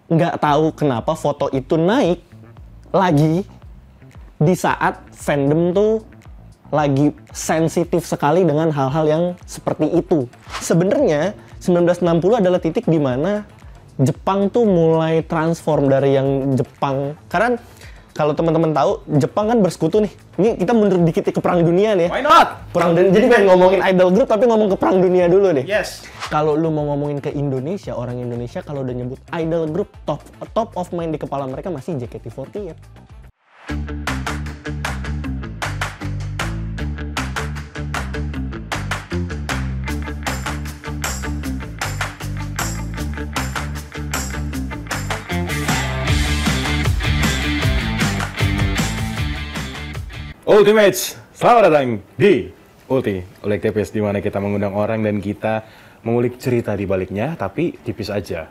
nggak tahu kenapa foto itu naik lagi di saat fandom tuh lagi sensitif sekali dengan hal-hal yang seperti itu. Sebenarnya 1960 adalah titik di mana Jepang tuh mulai transform dari yang Jepang. Karena kalau teman-teman tahu, Jepang kan bersekutu nih. Ini kita mundur dikit ke Perang Dunia nih ya. Why not? Jadi pengen ngomongin idol group tapi ngomong ke Perang Dunia dulu deh. Yes. Kalau lu mau ngomongin ke Indonesia, orang Indonesia kalau udah nyebut idol group, top of mind di kepala mereka masih JKT48. Ultimates, selamat datang di Ulti Ulik Tipis, di mana kita mengundang orang dan kita mengulik cerita di baliknya, tapi tipis aja.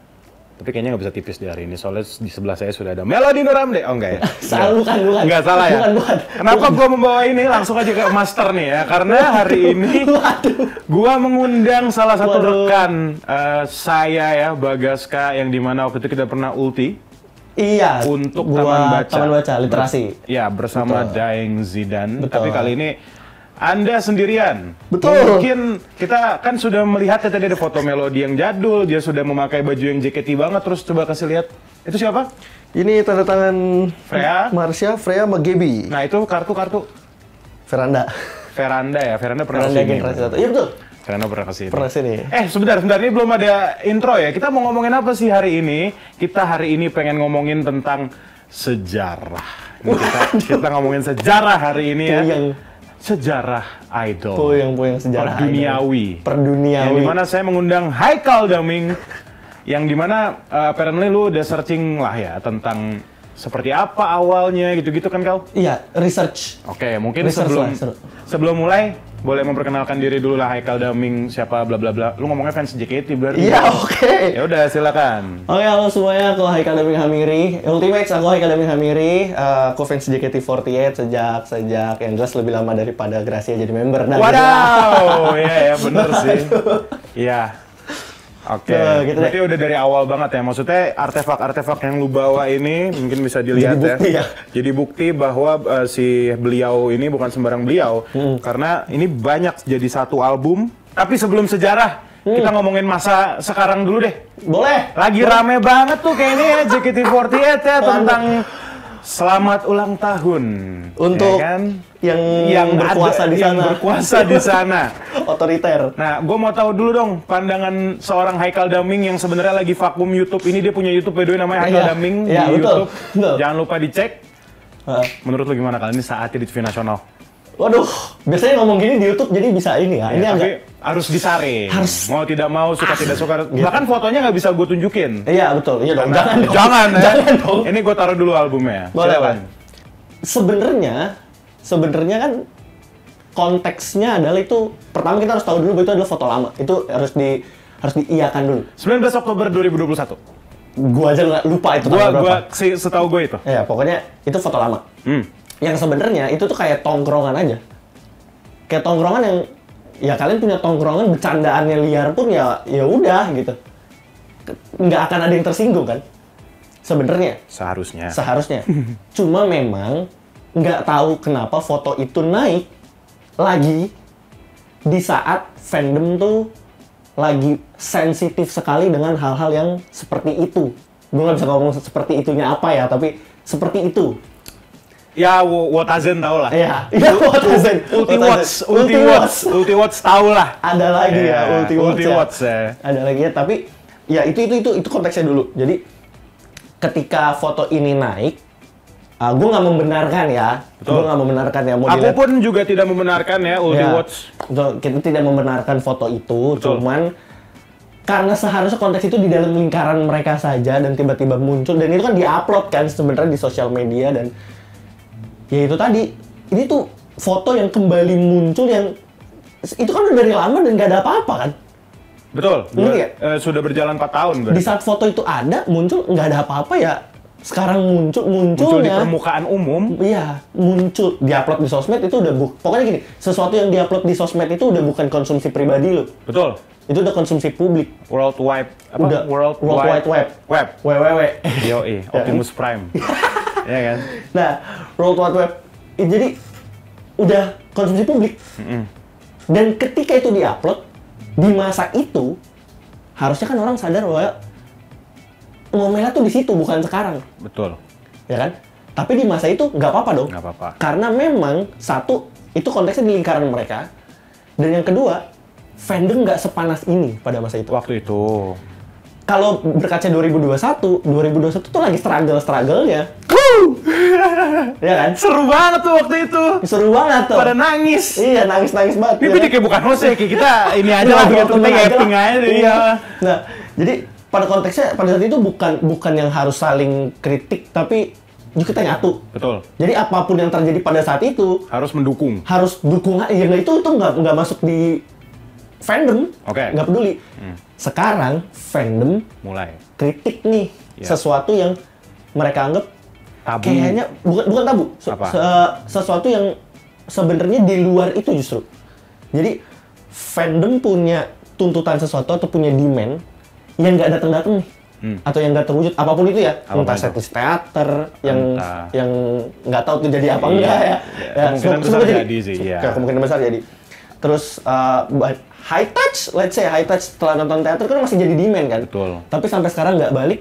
Tapi kayaknya nggak bisa tipis di hari ini, soalnya di sebelah saya sudah ada Melody Nuramde. Oh enggak ya? Bukan. Enggak salah ya? Bukan. Kenapa gua membawa ini? Langsung aja ke Master nih ya, karena hari ini gua mengundang salah satu rekan saya ya, Bagaska, yang dimana waktu itu kita pernah Ulti. Iya, Untuk Taman Baca literasi. Ya, bersama Betul. Daeng Zidan. Betul. Tapi kali ini Anda sendirian. Betul. Mungkin kita kan sudah melihat ya, tadi ada foto Melody yang jadul, dia sudah memakai baju yang JKT banget. Terus coba kasih lihat, itu siapa? Ini tanda tangan Freya. Marsha, Freya sama Gaby. Nah, itu kartu Veranda ya. Veranda pernah Veranda kesini. generasi 1. Iya betul. Veranda pernah kesini. Pernah sini. Sebentar, ini belum ada intro ya. Kita mau ngomongin apa sih hari ini? Kita hari ini pengen ngomongin tentang sejarah. Ini kita ngomongin sejarah hari ini ya. Sejarah idol. Puyeng sejarah Perduniawi. Perduniawi. Yang dimana saya mengundang Haikal Daming. Yang dimana apparently lu udah searching lah ya tentang seperti apa awalnya gitu-gitu kan kau? Iya, research. Oke, mungkin Research sebelum mulai boleh memperkenalkan diri dulu lah, Haikal Daming siapa bla bla bla. Lu ngomongnya fans JKT berarti. Iya, oke. Ya udah silakan. Oke, halo semuanya, aku Haikal Daming Hamiri. Ultimates, aku Haikal Daming Hamiri. Aku fans JKT48 sejak yang jelas lebih lama daripada Gracia jadi member. Wadaw, iya ya bener sih. Iya. Oke, gitu berarti udah dari awal banget ya. Maksudnya artefak-artefak yang lu bawa ini mungkin bisa dilihat Jadi bukti ya. Jadi bukti bahwa si beliau ini bukan sembarang beliau. Karena ini banyak jadi satu album. Tapi sebelum sejarah, kita ngomongin masa sekarang dulu deh. Boleh. Lagi rame banget tuh kayaknya ya JKT48 ya tentang selamat ulang tahun. Untuk ya kan? yang berkuasa di sana. Yang berkuasa di sana. Otoriter. Nah, gue mau tahu dulu dong pandangan seorang Haikal Daming yang sebenarnya lagi vakum YouTube ini. Dia punya YouTube by the way namanya Haikal Daming di betul, YouTube. betul. Jangan lupa dicek. Menurut lo gimana kali ini saatnya di TV nasional? Waduh, biasanya ngomong gini di YouTube jadi bisa ini ya. Ini Tapi agak harus disaring. Harus. Mau tidak mau, suka tidak suka. Gitu. Bahkan fotonya nggak bisa gue tunjukin. Iya, betul. Iya dong. Karena- Jangan ya. Jangan dong. Ini gue taruh dulu albumnya. Boleh, Silakan. Sebenarnya kan konteksnya adalah itu pertama kita harus tahu dulu bahwa itu adalah foto lama. Itu harus diiyakan dulu. 19 Oktober 2021. Gua aja nggak lupa itu tanggal berapa. Setahu gue itu. Ya, pokoknya itu foto lama. Yang sebenarnya itu tuh kayak tongkrongan aja. Kayak tongkrongan yang ya kalian punya tongkrongan bercandaannya liar pun ya udah gitu. Nggak akan ada yang tersinggung kan? Sebenarnya. Seharusnya. Cuma memang nggak tahu kenapa foto itu naik lagi di saat fandom tuh lagi sensitif sekali dengan hal-hal yang seperti itu. Gue nggak bisa ngomong seperti itunya apa ya, tapi seperti itu. Ya, Wotazen tau lah. Iya, Wotazen. Ulti Watch tau lah. Ada lagi ya, Ulti Watch ya. Ada lagi ya, tapi ya itu konteksnya dulu. Jadi ketika foto ini naik, gue nggak membenarkan ya. Gue nggak membenarkan ya. Aku pun juga tidak membenarkan ya Ulti Watch. Betul, kita tidak membenarkan foto itu. Betul. Cuman karena seharusnya konteks itu di dalam lingkaran mereka saja dan tiba-tiba muncul dan itu kan diupload kan sebenarnya di sosial media dan ya itu tadi ini tuh foto yang kembali muncul yang itu kan udah dari lama dan nggak ada apa-apa kan. Betul. Sudah berjalan 4 tahun berarti. Di saat foto itu ada muncul nggak ada apa-apa ya. Sekarang munculnya di permukaan umum. Iya, muncul diupload di sosmed itu udah pokoknya gini, sesuatu yang diupload di sosmed itu udah bukan konsumsi pribadi lo. Betul. Itu udah konsumsi publik. World Wide World Wide Web. WWW. Yoi, Optimus Prime. Ya kan? Nah, World Wide Web jadi udah konsumsi publik. Dan ketika itu diupload di masa itu, harusnya kan orang sadar bahwa ngomelnya tuh di situ bukan sekarang. Betul. Ya kan? Tapi di masa itu nggak apa-apa dong. Nggak apa-apa. Karena memang satu itu konteksnya di lingkaran mereka, dan yang kedua fandom nggak sepanas ini pada masa itu. Waktu itu. Kalau berkaca 2021 tuh lagi struggle-nya. Ya kan? Seru banget tuh waktu itu. Seru banget tuh. Pada nangis. Iya, nangis-nangis banget. Ini ya. kayak bukan host ya, kayak kita ini aja lah gitu, acting aja. Iya. Nah, jadi pada konteksnya pada saat itu bukan yang harus saling kritik, tapi juga kita nyatu. Betul. Jadi apapun yang terjadi pada saat itu harus mendukung. Harus dukung. Ya itu nggak masuk di fandom. Oke. Nggak peduli. Sekarang fandom mulai kritik nih sesuatu yang mereka anggap tabu. Kayaknya bukan tabu. Sesuatu yang sebenarnya di luar itu justru. Jadi fandom punya tuntutan sesuatu atau punya demand yang nggak datang nih. Atau yang nggak terwujud, apapun itu ya. Entah setlist teater yang nggak tahu tuh jadi apa enggak ya. Kemungkinan besar jadi sih. Kemungkinan besar jadi. Terus high touch, let's say high touch setelah nonton teater kan masih jadi demand kan. Betul. Tapi sampai sekarang nggak balik.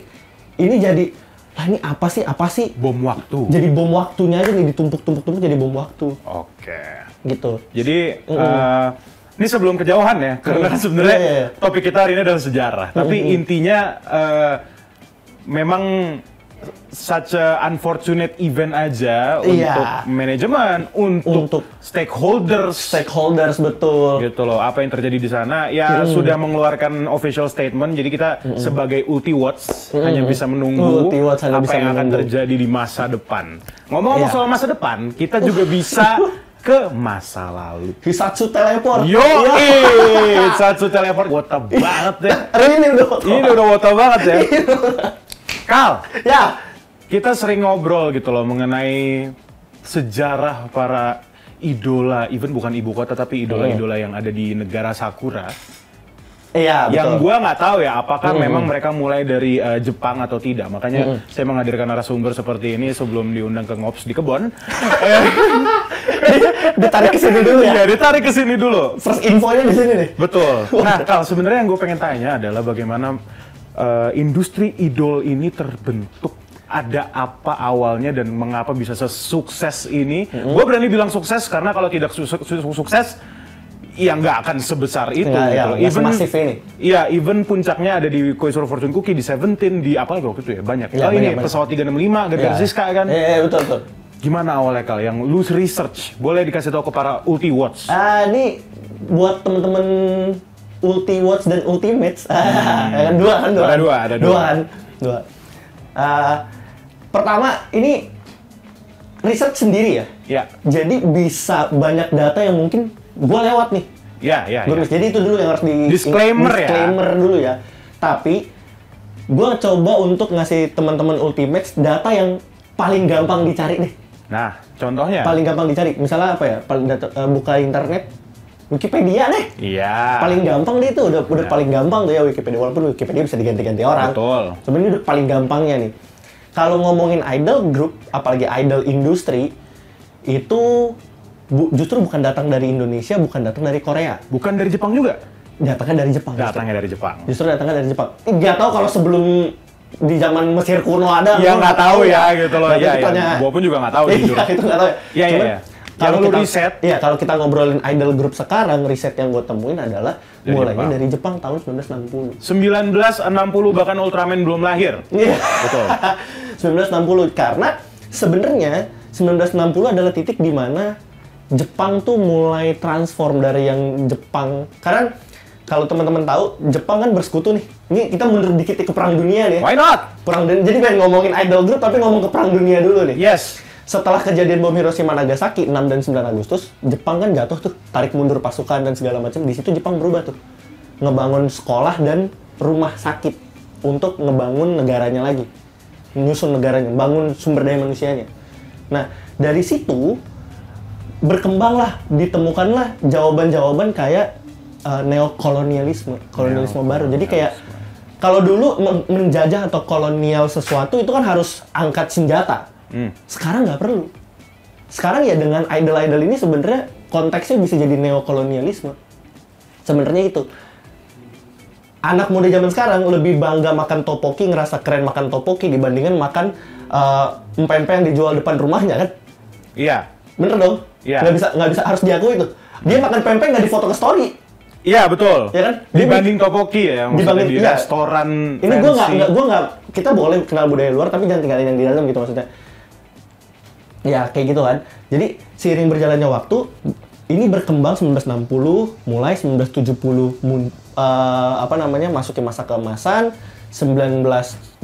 Ini jadi, lah ini apa sih? Bom waktu. Jadi bom waktunya aja nih, ditumpuk jadi bom waktu. Oke. Gitu. Jadi ini sebelum kejauhan ya, karena sebenarnya topik kita hari ini adalah sejarah. Tapi intinya memang such a unfortunate event aja untuk manajemen, untuk stakeholders betul. Gitu loh, apa yang terjadi di sana ya sudah mengeluarkan official statement. Jadi kita sebagai Ulti Watch hanya bisa menunggu apa yang akan terjadi di masa depan. Ngomong-ngomong soal masa depan, kita juga bisa ke masa lalu. Hisatsu teleport. Hisatsu teleport, wota banget ya. Ini udah wota banget ya. Kal, ya, kita sering ngobrol gitu loh mengenai sejarah para idola, even bukan ibu kota tapi idola-idola yang ada di negara Sakura. Iya, betul. Yang gua nggak tahu ya, apakah memang mereka mulai dari Jepang atau tidak. Makanya saya menghadirkan narasumber seperti ini sebelum diundang ke Ngops di Kebon. Ditarik ke sini dulu ya? Iya, ditarik ke sini dulu. First infonya di sini nih. Betul. Nah, Kal, sebenarnya yang gue pengen tanya adalah bagaimana industri idol ini terbentuk, ada apa awalnya dan mengapa bisa sesukses ini. Gue berani bilang sukses karena kalau tidak sukses, ya nggak akan sebesar itu. Even masif ini. Iya, even puncaknya ada di Koizuru Fortune Cookie, di Seventeen, di apa lagi waktu itu ya, banyak. Ini pesawat 365, Gagar Siska kan. Iya, betul. Gimana awalnya, Kal? Yang lu research, boleh dikasih tahu ke para Ulti Watch? Ini buat temen-temen Ulti Watch dan Ultimates. Ada dua. Pertama, ini research sendiri ya? Iya. Jadi bisa banyak data yang mungkin gua lewat nih. Iya. Jadi itu dulu yang harus disclaimer dulu ya. Tapi gua coba untuk ngasih teman-teman Ultimates data yang paling gampang dicari nih. Nah, contohnya? Paling gampang dicari. Misalnya apa ya? Buka internet, Wikipedia deh. Iya. Paling gampang deh itu, udah paling gampang tuh ya Wikipedia. Walaupun Wikipedia bisa diganti-ganti orang. Betul. Sebenarnya udah paling gampangnya nih. Kalau ngomongin idol group, apalagi idol industri, itu justru bukan datang dari Indonesia, bukan datang dari Korea. Bukan dari Jepang juga? Datangnya dari Jepang. Justru datangnya dari Jepang. Nggak tahu kalau sebelum di zaman Mesir kuno ada. Ya nggak tahu ya gitu loh. Iya. Gua pun juga nggak tahu. Itu nggak tahu. Iya. Kalau lu riset? Iya, kalau kita ngobrolin idol group sekarang, riset yang gue temuin adalah mulainya dari Jepang tahun 1960. 1960, bahkan Ultraman belum lahir. Iya. Betul. 1960, karena sebenarnya 1960 adalah titik di mana Jepang tuh mulai transform dari yang Jepang. Karena kalau teman-teman tahu, Jepang kan bersekutu nih. Ini kita mundur dikit ke Perang Dunia nih. Why not? Jadi pengen ngomongin idol group, tapi ngomong ke Perang Dunia dulu nih. Yes. Setelah kejadian bom Hiroshima Nagasaki 6 dan 9 Agustus, Jepang kan jatuh tuh, tarik mundur pasukan dan segala macam. Di situ Jepang berubah tuh, ngebangun sekolah dan rumah sakit untuk ngebangun negaranya lagi, nyusun negaranya, bangun sumber daya manusianya. Nah, dari situ berkembanglah, ditemukanlah jawaban-jawaban kayak neokolonialisme baru. Jadi kayak kalau dulu menjajah atau kolonial sesuatu itu kan harus angkat senjata. Sekarang nggak perlu. Sekarang ya dengan idol-idol ini sebenarnya konteksnya bisa jadi neokolonialisme. Sebenarnya itu. Anak muda zaman sekarang lebih bangga makan topoki, ngerasa keren makan topoki dibandingkan makan empek-empek yang dijual depan rumahnya kan? Iya. Bener dong? Iya. Nggak bisa harus diakui itu. Dia makan pempek nggak difoto ke story. Iya betul. Ya kan? Dibanding topoki ya, maksudnya di iya. restoran. Ini gue nggak. Kita boleh kenal budaya luar tapi jangan tinggalin yang di dalam gitu maksudnya. Ya kayak gitu kan. Jadi seiring berjalannya waktu, ini berkembang 1960, mulai 1970 masukin masa keemasan, 1980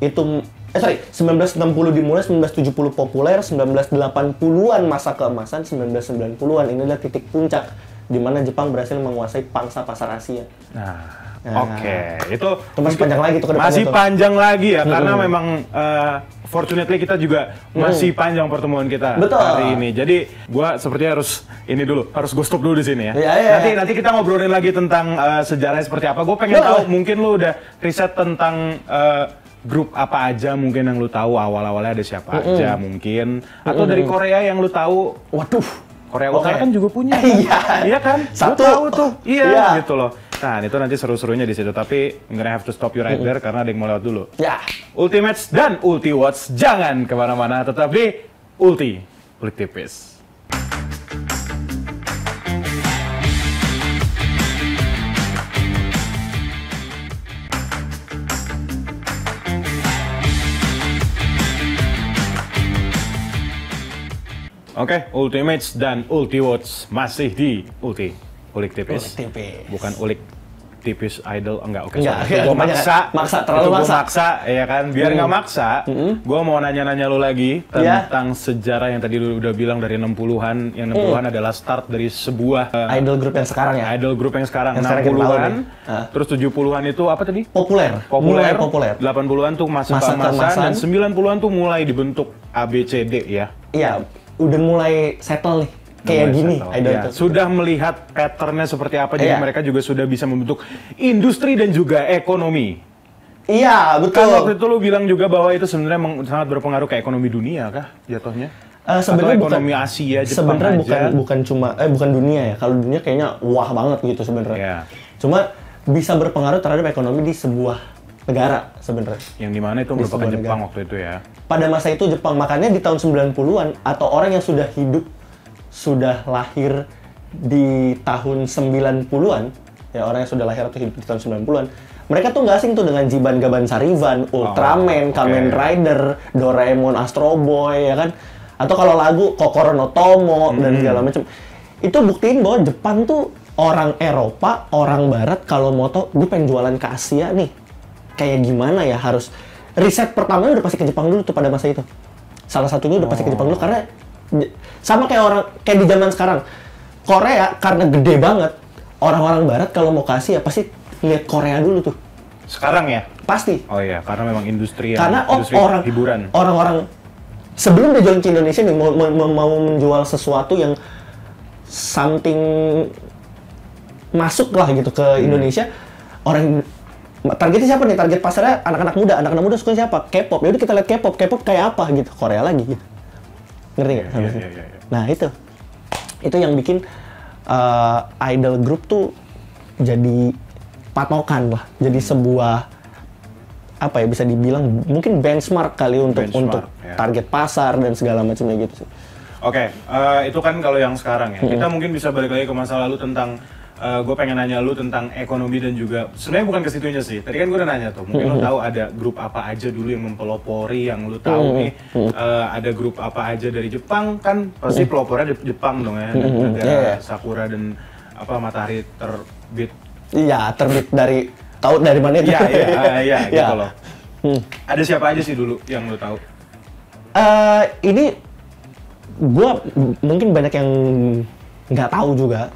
itu 1960 dimulai, 1970 populer, 1980-an masa keemasan, 1990-an ini adalah titik puncak di mana Jepang berhasil menguasai pangsa pasar Asia. Oke. Itu masih panjang lagi tuh ke depannya. Masih panjang lagi ya, karena memang fortunately kita juga masih panjang pertemuan kita hari ini. Jadi gua sepertinya harus gue stop dulu di sini ya. Nanti kita ngobrolin lagi tentang sejarahnya seperti apa. Gue pengen tahu, mungkin lu udah riset tentang grup apa aja mungkin yang lu tahu awal-awalnya ada siapa aja mungkin, atau dari Korea yang lu tahu. Waduh. Korea Utara kan juga punya. Iya kan? Satu. Lu tahu tuh. Iya gitu loh. Nah, itu nanti seru-serunya di situ. Tapi I'm gonna have to stop you right there karena ada yang mau lewat dulu. Ya. Ultimates dan Ulti Watch jangan kemana-mana, tetap di Ulti Ulik Tipis. Oke, Ultimates dan Ulti Watch masih di Ulti Ulik Tipis. Bukan ulik tipis idol, enggak, oke. Gue maksa terlalu maksa. Ya kan, biar nggak maksa. Gue mau nanya-nanya lu lagi tentang sejarah yang tadi lu udah bilang dari 60-an. Yang 60-an adalah start dari sebuah idol group yang sekarang ya. Idol group yang sekarang 60-an. Terus 70-an itu apa tadi? Populer. 80-an tuh masa keemasan, dan 90-an tuh mulai dibentuk ABCD ya. Iya, udah mulai settle nih. Kayak gini, idol itu. Sudah melihat patternnya seperti apa, jadi mereka juga sudah bisa membentuk industri dan juga ekonomi. Iya, betul. Kan waktu itu lu bilang juga bahwa itu sebenarnya sangat berpengaruh ke ekonomi dunia kah jatuhnya? Sebenarnya ekonomi Asia, Jepang sebenarnya bukan dunia ya. Kalau dunia kayaknya wah banget gitu sebenarnya. Cuma bisa berpengaruh terhadap ekonomi di sebuah negara sebenarnya. Yang dimana itu merupakan Jepang waktu itu ya. Pada masa itu Jepang, makanya di tahun 90-an atau orang yang sudah lahir di tahun 90-an, ya orang yang sudah lahir atau hidup di tahun 90-an, mereka tuh nggak asing tuh dengan Jiban Gaban Sariban, Ultraman, Kamen Rider, Doraemon, Astro Boy, ya kan? Atau kalau lagu Kokoro no Tomo dan segala macam. Itu buktiin bahwa Jepang tuh orang Eropa, orang Barat kalau mau tau, gue pengen jualan ke Asia nih, kayak gimana ya, harus riset pertamanya udah pasti ke Jepang dulu tuh pada masa itu. Salah satunya udah pasti ke Jepang dulu karena sama kayak di zaman sekarang. Korea karena gede banget, orang-orang Barat kalau mau kasih ya pasti lihat Korea dulu tuh. Sekarang ya? Pasti. Oh iya, karena memang industri industri hiburan. Orang-orang sebelum dia jual ke Indonesia nih mau menjual sesuatu yang something masuk lah gitu ke Indonesia, targetnya siapa nih? Target pasarnya anak-anak muda. Anak-anak muda suka siapa? K-pop. Ya udah kita lihat K-pop. K-pop kayak apa gitu? Korea lagi gitu. Ngerti nggak? Iya. Nah itu yang bikin idol group tuh jadi patokan lah, jadi sebuah apa ya, bisa dibilang mungkin benchmark kali untuk target pasar dan segala macamnya gitu sih. Oke, itu kan kalau yang sekarang ya. Kita mungkin bisa balik lagi ke masa lalu tentang gue pengen nanya lu tentang ekonomi dan juga sebenarnya bukan ke situnya sih. Tadi kan gue udah nanya tuh, mungkin lu tahu ada grup apa aja dulu yang mempelopori, yang lu tahu nih ada grup apa aja dari Jepang, kan pasti pelopornya di Jepang dong ya. Ada Sakura dan apa Matahari Terbit. Iya, terbit dari tahu dari mana itu? Iya gitu loh. Ada siapa aja sih dulu yang lu tahu? Ini gue mungkin banyak yang nggak tahu juga.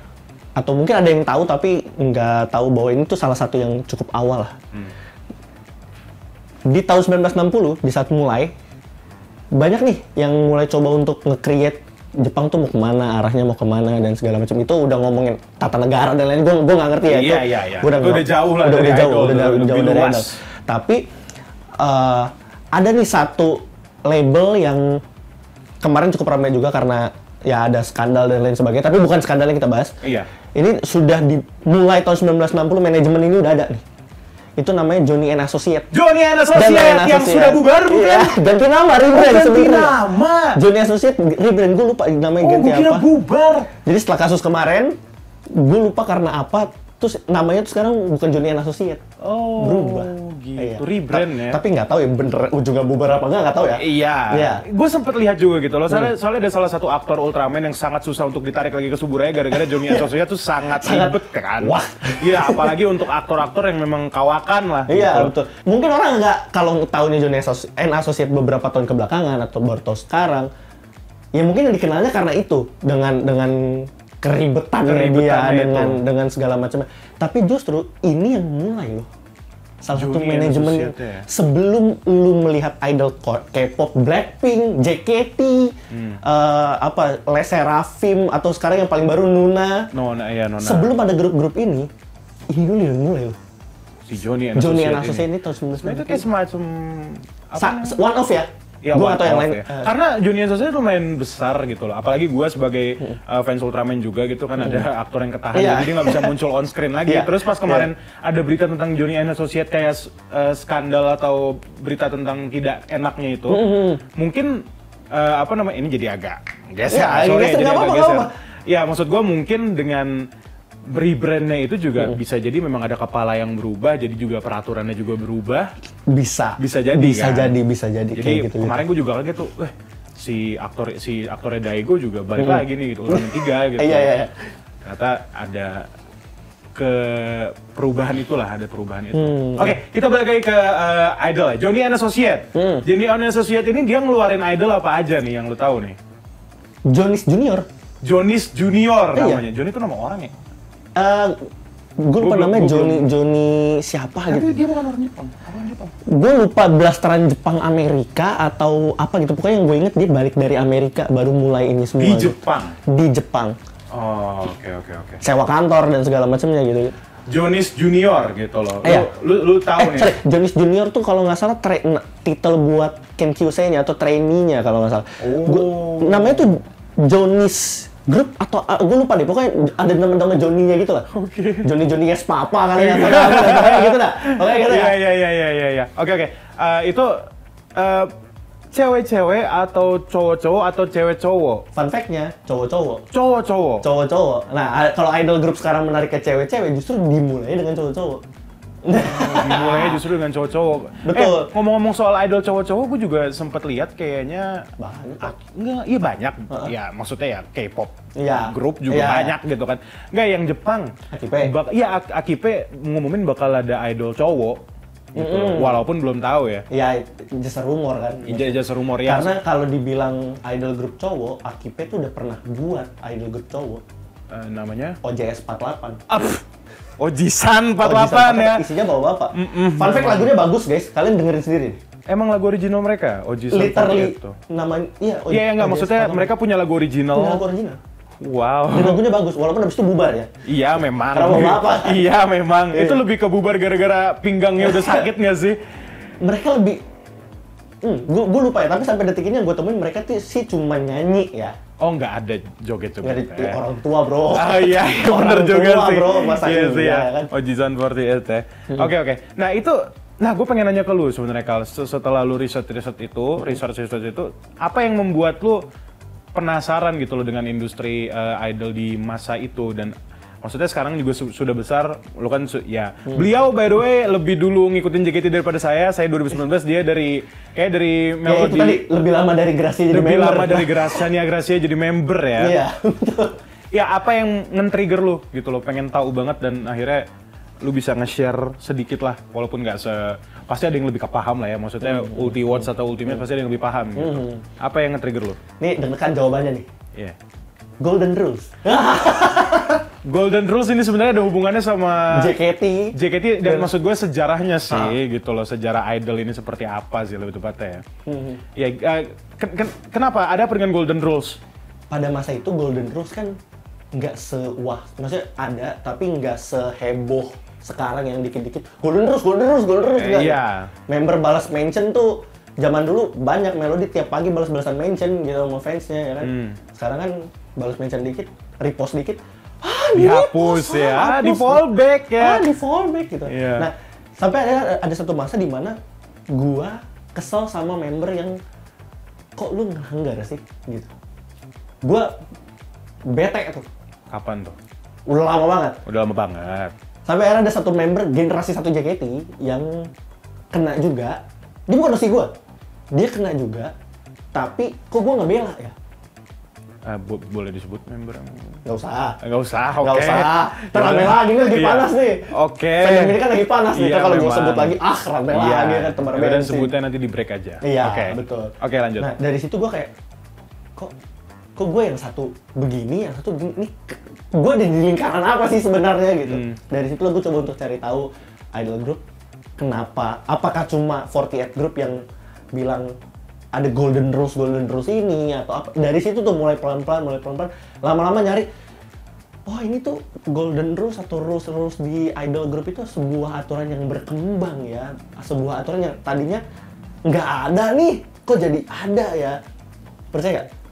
Atau mungkin ada yang tahu tapi nggak tahu bahwa ini tuh salah satu yang cukup awal lah. Di tahun 1960, di saat mulai, banyak nih yang mulai coba untuk nge-create Jepang tuh mau kemana, arahnya mau kemana dan segala macam itu udah ngomongin tata negara dan lain. Gue nggak ngerti ya. Iya. Udah jauh lah dari idol. Udah jauh dari idol. Tapi ada nih satu label yang kemarin cukup ramai juga karena ya ada skandal dan lain sebagainya. Tapi bukan skandal yang kita bahas. Iya. Ini sudah dimulai tahun 1960 manajemen ini udah ada nih. Itu namanya Johnny and Associate. Johnny and Associate yang sudah bubar bukan? Iya, ganti nama, rebrand sebenarnya. Ganti nama. Johnny Associate rebrand, gue lupa namanya ganti apa. Oh, gue kira bubar. Jadi setelah kasus kemarin, gue lupa karena apa, terus namanya tuh sekarang bukan Johnny and Associate. Oh, berubah. Gitu. Iya. Rebrand ya. Tapi nggak tahu ya bener ujungnya bubar apa nggak tahu ya. Iya. Gue sempet lihat juga gitu loh. Soalnya ada salah satu aktor Ultraman yang sangat susah untuk ditarik lagi ke suburaya gara-gara Johnny Associate tuh sangat ribet kan. Wah. Iya, apalagi untuk aktor-aktor yang memang kawakan lah. Iya, gitu. betul. Mungkin orang nggak kalau tahunya Johnny and Associate beberapa tahun kebelakangan atau baru tahu sekarang, ya mungkin yang dikenalnya karena itu dengan keribetannya dia dengan segala macamnya. Tapi justru ini yang mulai loh. Salah satu manajemen ya. Sebelum lu melihat idol K-pop Blackpink, JKT, Les Seraphim atau sekarang yang paling baru Nuna. Nona. Sebelum ada grup-grup ini dulu yang mulai loh. Si Johnny and Associate ini tahun 1990. Itu kayak semacam one off ya. Ya, gue atau yang lain. Ya. Karena Johnny and Associate lumayan besar gitu loh. Apalagi gue sebagai fans Ultraman juga gitu kan ada aktor yang ketahan jadi nggak bisa muncul on screen lagi. Terus pas kemarin ada berita tentang Johnny and Associate kayak skandal atau berita tentang tidak enaknya itu, mungkin ini jadi agak geser. Jadi agak geser. Ya maksud gue mungkin dengan rebrandnya itu juga bisa jadi memang ada kepala yang berubah, jadi juga peraturannya juga berubah. Bisa jadi jadi kayak gitu. Kemarin gue juga kaget tuh, si aktornya Daigo juga balik lagi nih gitu, Ultraman 3 gitu. Iya. Ternyata ada perubahan itu. Oke, kita balik lagi ke idol ya. Johnny and Associate. Johnny and Associate ini dia ngeluarin idol apa aja nih yang lu tahu nih? Johnny's Junior namanya. Johnny itu nama orang ya? Gue lupa namanya Johnny siapa gitu. Tapi dia bukan orang Jepang. Gue lupa blasteran Jepang Amerika atau apa gitu. Pokoknya yang gue inget dia balik dari Amerika baru mulai ini semua. Di Jepang. Oh, oke. Sewa kantor dan segala macamnya gitu. Johnny's Junior gitu loh. Lu tahu nih. Johnny's Junior tuh kalau nggak salah titel buat Kenkyusei-nya atau trainee-nya kalau nggak salah. Namanya tuh Johnny's grup atau gue lupa deh, pokoknya ada nama-nama Johnny-nya gitu lah. Johnny yes papa kali ya, kayak gitu dah. Pokoknya gitu ya. Iya. Oke. Itu cewek-cewek atau cowok-cowok atau cewek-cowok? Fun fact-nya, cowok-cowok. Cowok-cowok. Nah, kalau idol grup sekarang menarik ke cewek-cewek justru dimulai dengan cowok-cowok. Dimulainya justru dengan cowok-cowok. Betul. Ngomong-ngomong soal idol cowok-cowok, gue juga sempet lihat kayaknya banyak. Ya maksudnya ya K-pop grup juga banyak gitu kan. Enggak yang Jepang. Akipe ngumumin bakal ada idol cowok. Gitu. Walaupun belum tahu ya. Ya, just rumor kan. Just rumor ya. Karena kalau dibilang idol grup cowok, Akipe tuh udah pernah buat idol grup cowok. Namanya? OJS 48. Ojisan 48 ya. Isinya bapak-bapak. Fun fact lagunya bagus guys, kalian dengerin sendiri. Emang lagu original mereka? Ojisan 48 itu? Namanya, iya enggak, maksudnya mereka punya lagu original. Punya lagu original. Wow. Dan lagunya bagus, walaupun habis itu bubar ya. Iya memang. Karena bapak. Iya memang. Itu lebih ke bubar gara-gara pinggangnya udah sakit nggak sih? Mereka lebih, gue lupa ya, tapi sampai detik ini yang gue temuin mereka tuh sih cuma nyanyi ya. Oh nggak ada joget-joget ya. Orang tua bro. Iya bener juga sih. Bro, masa iya kan. Ojisan 48 ya. Oke. Nah itu, gue pengen nanya ke lu sebenarnya Kal, setelah lu research itu, apa yang membuat lu penasaran gitu loh dengan industri idol di masa itu, dan maksudnya sekarang juga sudah besar, lu kan beliau by the way lebih dulu ngikutin JKT daripada saya 2019, dia dari Melody. Itu tadi lebih lama dari Gracia jadi member. Lebih lama dari Gracia jadi member ya. Iya. Ya apa yang nge-trigger lu gitu loh, pengen tahu banget dan akhirnya lu bisa nge-share sedikit lah, walaupun nggak pasti ada yang lebih kepaham lah ya, maksudnya Ulti Watch atau Ultimate pasti ada yang lebih paham gitu. Apa yang nge-trigger lu? Nih deg-degan jawabannya nih. Iya. Golden Rules. Golden Rules ini sebenarnya ada hubungannya sama JKT dan maksud gue sejarahnya sih gitu loh, sejarah idol ini seperti apa sih lebih tepatnya ya. Ya kenapa ada apa dengan Golden Rules? pada masa itu Golden Rules kan nggak sewah, maksudnya ada tapi nggak seheboh sekarang yang dikit-dikit Golden Rules nggak. Iya. Member balas mention tuh zaman dulu banyak Melody tiap pagi balas-balasan mention gitu sama fansnya ya kan. Sekarang kan balas mention dikit, repost dikit, dihapus ya, di fallback ya. di fallback gitu. Yeah. Nah, sampai ada satu masa di mana gua kesel sama member yang kok lu ngelanggar sih gitu. Gua bete tuh. Kapan tuh? Udah lama banget. Udah lama banget. Sampai akhirnya ada satu member generasi 1 JKT yang kena juga. Dia bukan dosi gua. Dia kena juga. Tapi kok gua nggak bela ya? Boleh disebut member yang... Nggak usah. Nggak usah, oke. Nggak usah. Rame lagi nih, lagi panas nih. Oke. Fandom ini kan lagi panas nih. Iya, Kalau gua memang. sebut lagi, rame lagi kan tebar bensin. Dan sebutnya nanti di break aja. Iya, Oke. betul. Oke, lanjut. Nah, dari situ gua kayak, kok gue yang satu begini, yang satu begini, nih gue di lingkaran apa sih sebenarnya gitu. Dari situ gue coba untuk cari tahu idol group kenapa, apakah cuma 48 group yang bilang ada golden rules ini atau apa. Dari situ tuh mulai pelan-pelan lama-lama nyari, oh ini tuh golden rules atau rules di idol group itu sebuah aturan yang berkembang ya, sebuah aturan yang tadinya nggak ada nih, kok jadi ada ya. Percaya nggak?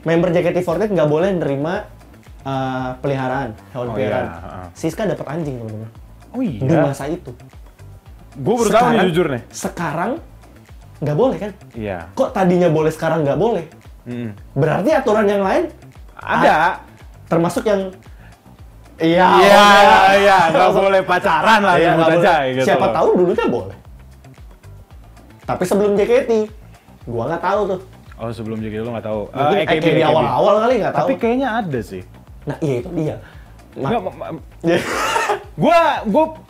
Member JKT48 nggak boleh nerima peliharaan, hewan peliharaan. Iya. Siska dapat anjing teman-teman. Oh iya? Di masa itu. Gue baru tahu nih jujur nih. Sekarang nggak boleh kan? Iya. Kok tadinya boleh sekarang nggak boleh? Berarti aturan yang lain ada. Termasuk yang iya, nggak boleh pacaran lah, sebut aja gitu. Siapa tahu dulunya boleh. Tapi sebelum JKT, gua nggak tahu tuh. Oh, sebelum JKT lo nggak tahu. Mungkin AKB di awal-awal kali nggak tahu. Tapi kayaknya ada sih. Nah iya itu dia.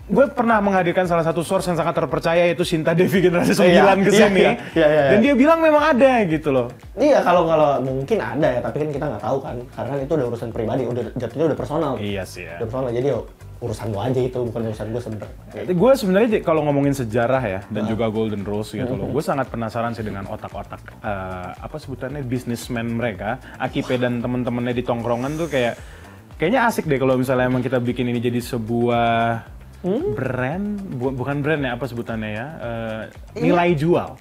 Gue pernah menghadirkan salah satu source yang sangat terpercaya, yaitu Sinta Devi generasi 9 kesini. Dan dia bilang memang ada gitu loh. Iya, kalau mungkin ada ya, tapi kan kita nggak tahu kan. Karena kan itu udah urusan pribadi, jatuhnya udah personal. Iya sih ya. Udah personal, jadi urusan lo aja itu, bukan urusan gue sebenarnya. Gue sebenarnya kalau ngomongin sejarah ya, dan juga Golden Rules gitu loh, gue sangat penasaran sih dengan otak-otak apa sebutannya businessman mereka, Akipe dan temen-temennya di tongkrongan tuh kayaknya asik deh kalau misalnya emang kita bikin ini jadi sebuah brand, bukan brand ya, apa sebutannya ya, nilai jual.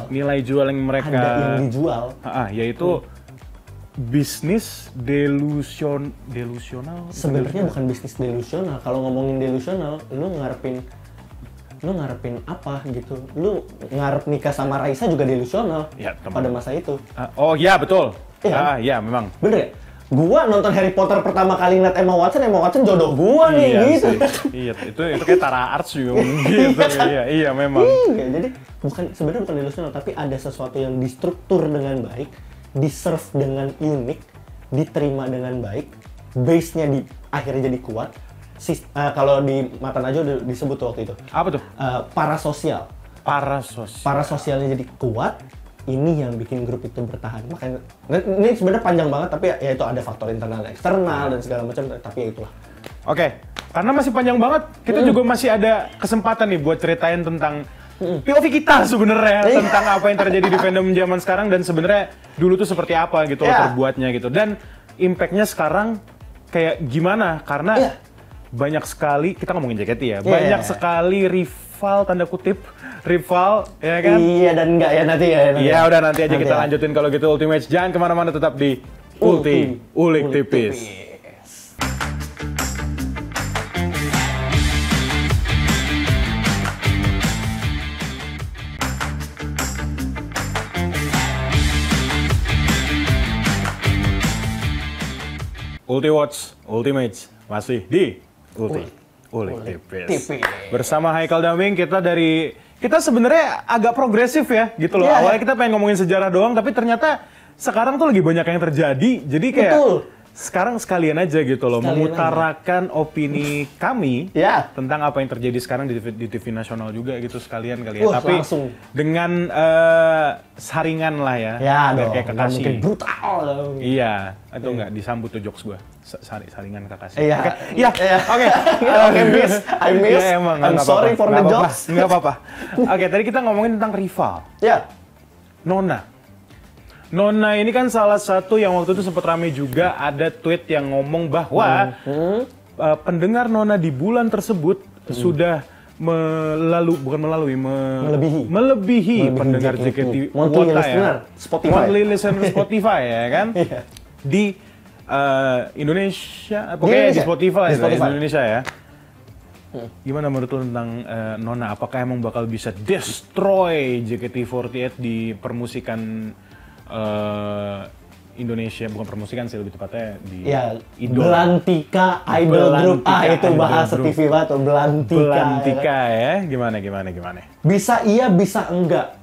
Nilai jual yang mereka ada yang dijual. Yaitu bisnis delusional. Sebenarnya bukan bisnis delusional. Kalau ngomongin delusional, lu ngarepin apa gitu? Lu ngarep nikah sama Raisa juga delusional ya, pada masa itu. Oh iya betul. Iya, ya memang. Bener ya? Gua nonton Harry Potter pertama kali ngeliat Emma Watson jodoh gua nih gitu. Iya, itu kayak Tara Arts juga gitu. Iya memang. Iya, jadi sebenarnya bukan delusional, tapi ada sesuatu yang distruktur dengan baik, di-serve dengan unik, diterima dengan baik, base-nya akhirnya jadi kuat. Kalau di Mata Najwa disebut waktu itu. Apa tuh? Parasosial. Parasosialnya jadi kuat. Ini yang bikin grup itu bertahan. Makanya ini sebenarnya panjang banget, tapi ya itu ada faktor internal dan eksternal dan segala macam, tapi ya itulah. Oke, karena masih panjang banget, kita juga masih ada kesempatan nih buat ceritain tentang POV kita sebenarnya tentang apa yang terjadi di fandom zaman sekarang, dan sebenarnya dulu tuh seperti apa gitu loh terbuatnya gitu, dan impactnya sekarang kayak gimana, karena banyak sekali, kita ngomongin JKT ya, banyak sekali rival, tanda kutip rival, ya kan? Iya dan enggak ya nanti ya. Iya udah nanti aja kita lanjutin kalau gitu Ultimate. Jangan kemana-mana, tetap di Ulik Tipis. Ultiwatch, Ultimates masih di Ulik Tipis. Bersama Haikal Daming, kita sebenarnya agak progresif ya gitu loh. Awalnya kita pengen ngomongin sejarah doang, tapi ternyata sekarang tuh lagi banyak yang terjadi. Jadi kayak sekarang sekalian aja gitu loh, mengutarakan opini kami tentang apa yang terjadi sekarang di TV nasional juga gitu sekalian kali ya. Tapi dengan saringan lah ya. Ya dong, kayak Kakashi. mungkin brutal. Iya, itu enggak disambut tuh jokes gua. Saringan Kakashi. Iya. Oke, miss. I miss. Ya, emang, I'm sorry for the jokes. Enggak apa-apa. Oke, tadi kita ngomongin tentang rival. Ya. Nona Nona ini kan salah satu yang waktu itu sempat ramai juga, ada tweet yang ngomong bahwa pendengar Nona di bulan tersebut sudah melebihi pendengar JKT Monthly listener Monthly listener Spotify ya kan? Di Indonesia, pokoknya di Spotify. Indonesia ya. Gimana menurut lo tentang Nona? Apakah emang bakal bisa destroy JKT48 di permusikan Indonesia? Bukan permusikan sih, lebih tepatnya di idol. Belantika Idol Group. Itu bahasa TV banget tuh, Belantika ya. Gimana? Bisa iya, bisa enggak.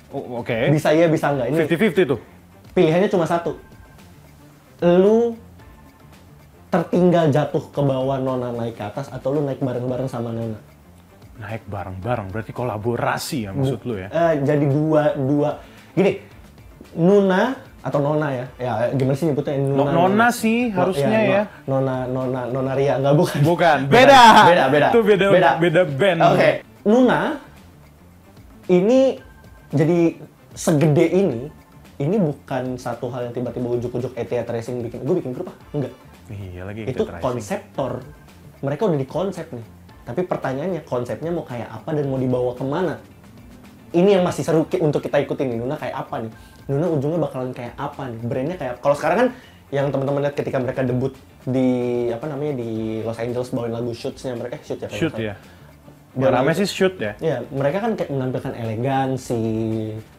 Oke. Bisa iya, bisa enggak. Ini 50-50 tuh. Pilihannya cuma satu. Lu tertinggal jatuh ke bawah, Nona naik ke atas, atau lu naik bareng-bareng sama Nona? Naik bareng-bareng, berarti kolaborasi ya maksud lu ya? Jadi dua. Gini, Nona atau Nona ya gimana sih nyebutnya? Nona sih harusnya ya. Nona Ria, enggak bukan. Bukan, beda. Itu beda band. Oke. Nona ini jadi segede ini bukan satu hal yang tiba-tiba ujuk-ujuk ETA Tracing gue bikin grup enggak. Iya lagi. Itu konseptor. Mereka udah di konsep nih. Tapi pertanyaannya, konsepnya mau kayak apa dan mau dibawa kemana? Ini yang masih seru untuk kita ikutin nih. Nuna kayak apa nih? Nuna ujungnya bakalan kayak apa nih? Brandnya kayak, kalau sekarang kan yang teman-teman lihat ketika mereka debut di di Los Angeles bawain lagu Shoot-nya mereka, Shoot ya. Ya namanya sih Shoot ya. Iya, mereka kan kayak menampilkan elegansi,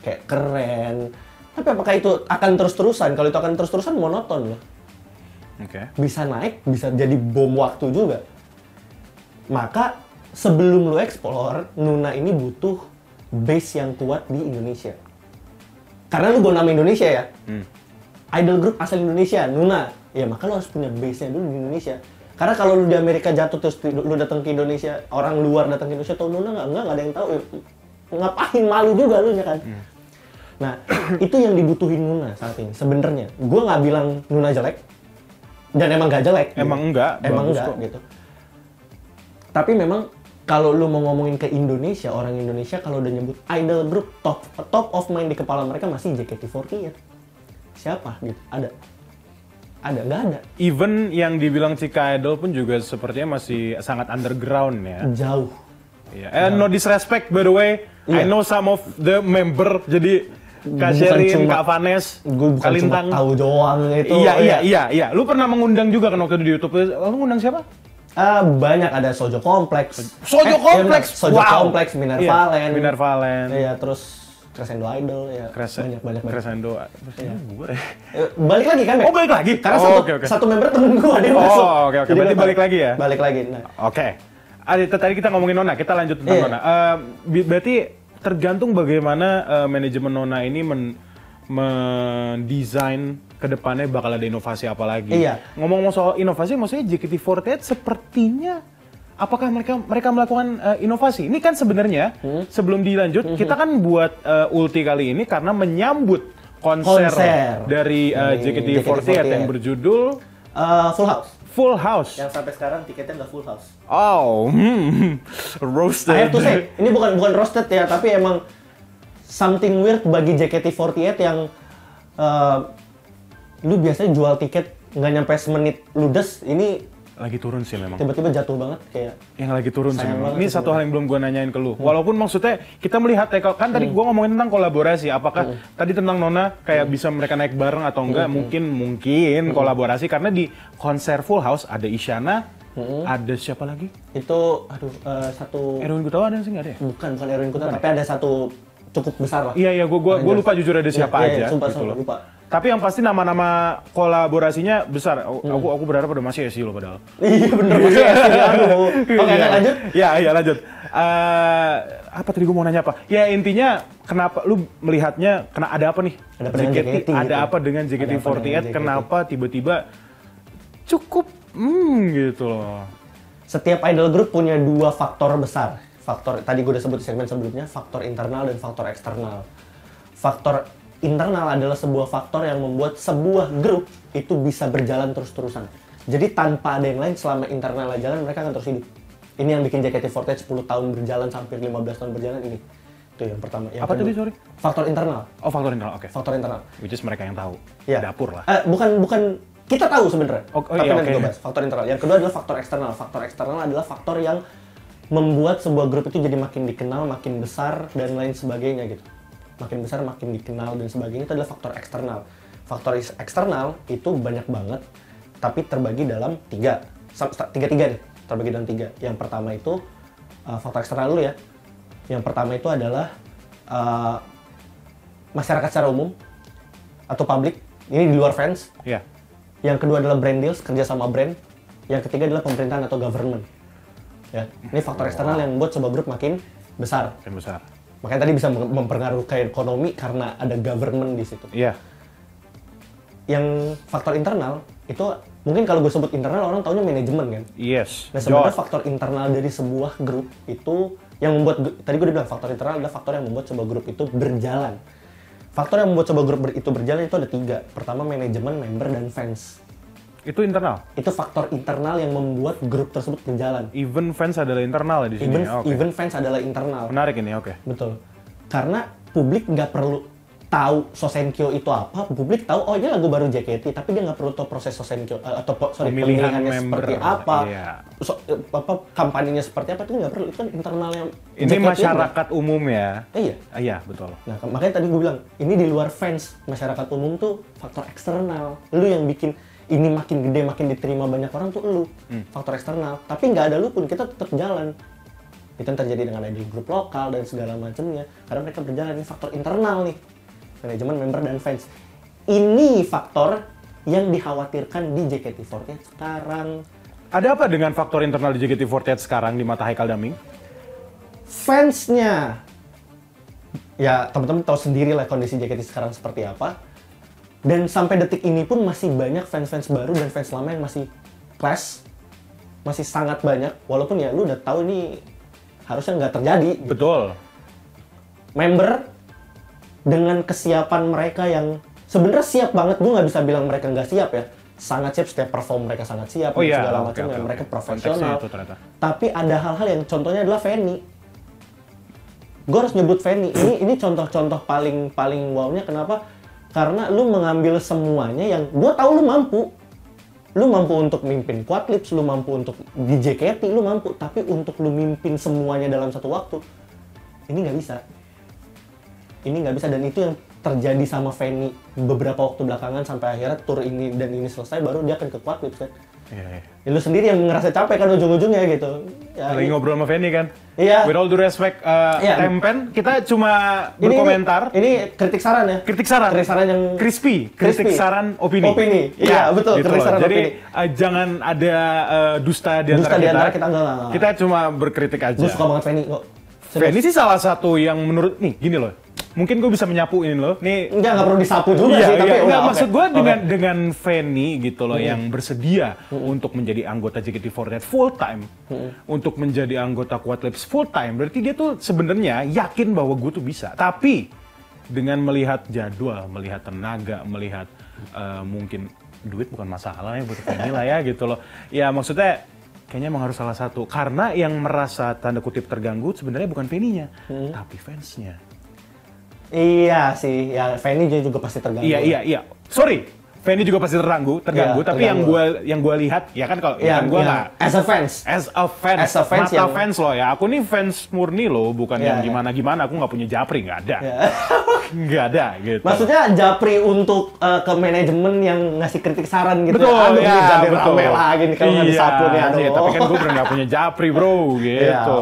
kayak keren. Tapi apakah itu akan terus-terusan? Kalau itu akan terus-terusan monoton loh. Oke. Bisa naik, bisa jadi bom waktu juga. Maka sebelum lu explore, Nuna ini butuh base yang kuat di Indonesia. Karena lu bawa nama Indonesia ya. Idol group asal Indonesia, Nuna. Ya maka lu harus punya base-nya dulu di Indonesia. Karena kalau lu di Amerika jatuh terus lu datang ke Indonesia, orang luar datang ke Indonesia, tau Nuna nggak ada yang tahu. Ngapain, malu juga lu ya kan. Nah, itu yang dibutuhin Nuna saat ini sebenarnya. Gue nggak bilang Nuna jelek, dan emang nggak jelek. Emang gitu. enggak, emang enggak kok. Gitu. Tapi memang kalau lu mau ngomongin ke Indonesia, orang Indonesia kalau udah nyebut idol group, top of mind di kepala mereka masih JKT48. Siapa gitu? Ada? Nggak ada. Even yang dibilang Cika Idol pun juga sepertinya masih sangat underground ya. Jauh. Yeah. No disrespect by the way. I know some of the member, jadi Kak Sherin, Kak Vanes, Kak Lintang. Tahu doang itu. Iya. Lu pernah mengundang juga kan waktu itu di YouTube. Lu ngundang siapa? Banyak, ada Sojo Complex. Sojo Complex. Sojo Complex, Minervalen. Minervalen. Iya, terus Crescendo Idol ya. Banyak. Crescendo. Gue ya. Balik lagi kan, Mek? Balik lagi. Karena satu member temen gue ada yang masuk. Oke. Berarti balik lagi ya? Balik lagi. Nah. Oke. Tadi kita ngomongin Nona, kita lanjut tentang Nona. Berarti tergantung bagaimana manajemen Nona ini mendesain ke depannya bakal ada inovasi apa lagi. Iya. Ngomong-ngomong soal inovasi, maksudnya JKT48 sepertinya apakah mereka melakukan inovasi? Ini kan sebenarnya sebelum dilanjut kita kan buat Ulti kali ini karena menyambut konser. Dari JKT48 yang berjudul Full House. Yang sampai sekarang tiketnya nggak full house. Oh, roasted. I have to say, ini bukan roasted ya, tapi emang something weird bagi JKT48 yang lu biasanya jual tiket nggak nyampe semenit ludes, ini lagi turun sih memang. Tiba-tiba jatuh banget kayak. Yang lagi turun sih memang. Ini satu hal yang belum gue nanyain ke lu. Walaupun maksudnya kita melihat ya, kan tadi gue ngomongin tentang kolaborasi. Apakah tadi tentang Nona kayak bisa mereka naik bareng atau enggak? Mungkin kolaborasi karena di konser Full House ada Isyana, ada siapa lagi? Itu satu. Erwin Gutawa ada sih nggak ada ya? Bukan Erwin Gutawa, tapi ada satu cukup besar lah. Iya, gue lupa jujur ada siapa aja. Sumpah, gitu loh. lupa. Tapi yang pasti nama-nama kolaborasinya besar. Aku berharap udah masih SC lo padahal. Iya bener, masih SC. Aduh. Oke, lanjut. Iya lanjut. Apa tadi gue mau nanya apa? Ya intinya kenapa lu melihatnya ada apa nih? JKT, ada apa dengan JKT48? Kenapa tiba-tiba cukup gitu loh. Setiap idol group punya dua faktor besar. Faktor tadi gue udah sebut di segmen sebelumnya, faktor internal dan faktor eksternal. Faktor internal adalah sebuah faktor yang membuat sebuah grup itu bisa berjalan terus-terusan. Jadi tanpa ada yang lain, selama internalnya jalan, mereka akan terus hidup. Ini yang bikin JKT48 10 tahun berjalan, sampai 15 tahun berjalan ini. Itu yang pertama. Yang Apa tadi, sorry? Faktor internal. Oh, faktor internal, oke. Faktor internal. Which is mereka yang tahu. Ya. Dapur lah. Bukan kita tahu sebenarnya. Tapi iya, nanti gue bahas faktor internal. Yang kedua adalah faktor eksternal. Faktor eksternal adalah faktor yang membuat sebuah grup itu jadi makin dikenal, makin besar dan lain sebagainya gitu. Makin besar, makin dikenal dan sebagainya, itu adalah faktor eksternal. Faktor eksternal itu banyak banget, tapi terbagi dalam tiga nih. Terbagi dalam tiga. Yang pertama itu faktor eksternal dulu ya. Yang pertama itu adalah masyarakat secara umum atau publik. Ini di luar fans. Iya. Yang kedua adalah brand deals, kerja sama brand. Yang ketiga adalah pemerintahan atau government. Ya, ini faktor eksternal yang membuat sebuah grup makin besar. Makin besar. Makanya tadi bisa mempengaruhi ekonomi karena ada government di situ. Iya. Yang faktor internal itu mungkin kalau gue sebut internal orang taunya manajemen kan. Yes. Nah sebenarnya faktor internal dari sebuah grup itu yang membuat, tadi gue udah bilang faktor internal adalah faktor yang membuat sebuah grup itu berjalan. Faktor yang membuat sebuah grup itu berjalan itu ada tiga. Pertama manajemen, member, dan fans. Itu internal? Itu faktor internal yang membuat grup tersebut berjalan. Even fans adalah internal di sini? Even fans adalah internal. Menarik ini, oke. Betul. Karena publik nggak perlu tahu Sosenkyo itu apa, publik tahu, oh ini lagu baru JKT, tapi dia nggak perlu tahu proses Sosenkyo, pemilihannya seperti apa, kampanyenya seperti apa, itu nggak perlu, itu kan internalnya ini JKT masyarakat umum ya? Iya. Iya, betul. Nah, makanya tadi gue bilang, ini di luar fans, masyarakat umum tuh faktor eksternal. Lu yang bikin ini makin gede, makin diterima banyak orang tuh lu, faktor eksternal. Tapi nggak ada lu pun, kita tetap jalan. Itu yang terjadi dengan ada grup lokal dan segala macamnya, karena mereka berjalan, ini faktor internal nih. Manajemen, member, dan fans. Ini faktor yang dikhawatirkan di JKT48 sekarang. Ada apa dengan faktor internal di JKT48 sekarang di mata Haikal Daming? Fansnya, ya teman-teman tahu sendiri lah kondisi JKT sekarang seperti apa. Dan sampai detik ini pun masih banyak fans-fans baru dan fans lama yang masih clash. Masih sangat banyak, walaupun ya lu udah tahu ini harusnya nggak terjadi. Betul. Member, dengan kesiapan mereka yang sebenarnya siap banget, gue nggak bisa bilang mereka nggak siap ya, sangat siap, setiap perform mereka sangat siap, segala macam ya, mereka profesional. Tapi ada hal-hal yang contohnya adalah Fanny. Gue harus nyebut Fanny. Ini contoh-contoh paling wow-nya. Kenapa? Karena lu mengambil semuanya yang gue tahu lu mampu. Lu mampu untuk mimpin Quadlips, lu mampu untuk di JKT, lu mampu. Tapi untuk lu mimpin semuanya dalam satu waktu, ini nggak bisa. Ini nggak bisa, dan itu yang terjadi sama Fanny beberapa waktu belakangan sampai akhirnya tour ini dan ini selesai baru dia akan ke Quadlips kan. Iya. Ya, lu sendiri yang ngerasa capek kan ujung-ujungnya gitu. Ya, lagi ngobrol sama Fanny kan? Iya. With all due respect, Tempen, kita cuma berkomentar. Ini kritik saran ya? Kritik saran. Kritik saran yang crispy. Kritik saran opini. Opini. Iya, betul. Gitu kritik saran jadi, opini. jangan ada dusta di antara kita. Enggak. Kita cuma berkritik aja. Gue suka banget Fanny kok. Fanny sih salah satu yang menurut, nih gini loh. Mungkin gue bisa menyapu ini loh. Nih nggak perlu disapu juga sih, tapi maksud gue dengan Fanny gitu loh yang bersedia untuk menjadi anggota JKT48 full time, untuk menjadi anggota Quadlips full time, berarti dia tuh sebenarnya yakin bahwa gue tuh bisa. Tapi dengan melihat jadwal, melihat tenaga, melihat mungkin duit bukan masalah ya buat Fanny lah ya gitu loh. Ya maksudnya kayaknya emang harus salah satu, karena yang merasa tanda kutip terganggu sebenarnya bukan Fanny-nya, tapi fansnya. Iya sih, ya Fanny juga pasti terganggu. Iya. Sorry, Fanny juga pasti terganggu. Ya, tapi yang gue lihat, ya kan kalau gue nggak. As a fans. Mata fans loh ya. Aku nih fans murni loh, bukan yang gimana-gimana. Aku nggak punya japri, nggak ada. Nggak ada gitu. Maksudnya japri untuk ke manajemen yang ngasih kritik saran gitu. Betul, jadi rame lagi nih kalau nggak disapu nih. Iya, tapi kan gue nggak punya japri bro, gitu.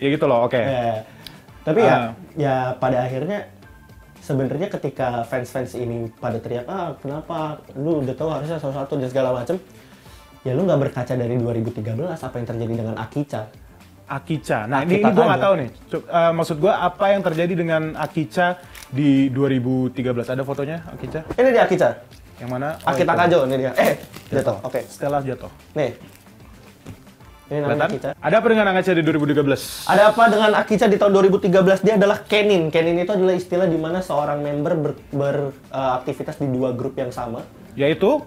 Ya gitu loh, oke. Tapi ya pada akhirnya sebenarnya ketika fans-fans ini pada teriak, kenapa lu udah tahu harusnya satu-satu dan segala macem, ya lu nggak berkaca dari 2013 apa yang terjadi dengan Akicha. Nah ini gue nggak tahu nih. Maksud gue apa yang terjadi dengan Akicha di 2013? Ada fotonya Akicha? Ini dia Akicha. Yang mana? Akita Kajo ini dia. Jatuh. Oke. Stella jatuh. Nih. Ini namanya Akicha. Ada apa dengan Akicha di 2013? Ada apa dengan Akicha di tahun 2013? Dia adalah Kenin. Kenin itu adalah istilah di mana seorang member beraktivitas di dua grup yang sama. Yaitu?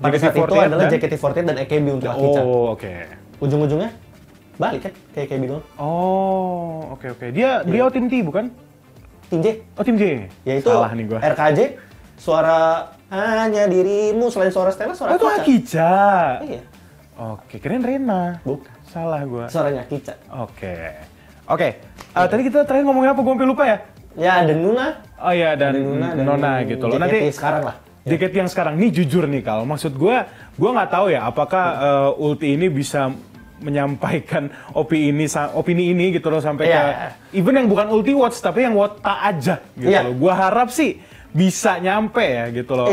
Pada saat itu adalah JKT48 dan AKB untuk Akicha. Oh, oke. Ujung-ujungnya balik kan ke AKB doang. Oh, oke. Dia OTT bukan? Tim J. Oh, Tim J. Yaitu salah nih gua. RKJ, suara hanya dirimu, selain suara Stella, suara itu Akica. Iya. Oke, keren Rena. Bukan. Salah gua. Suaranya Akica. Oke. Tadi kita terakhir ngomongin apa? Gua sampai lupa ya. Ya, dan Nuna. Oh iya, dan Nona gitu loh. Nanti sekarang lah. JKT yang sekarang nih jujur nih Kal, maksud gue nggak tahu ya apakah Ulti ini bisa menyampaikan opini ini gitu loh sampai ke even yang bukan Ulti Watch tapi yang Wota aja gitu loh. Gue harap sih bisa nyampe ya gitu loh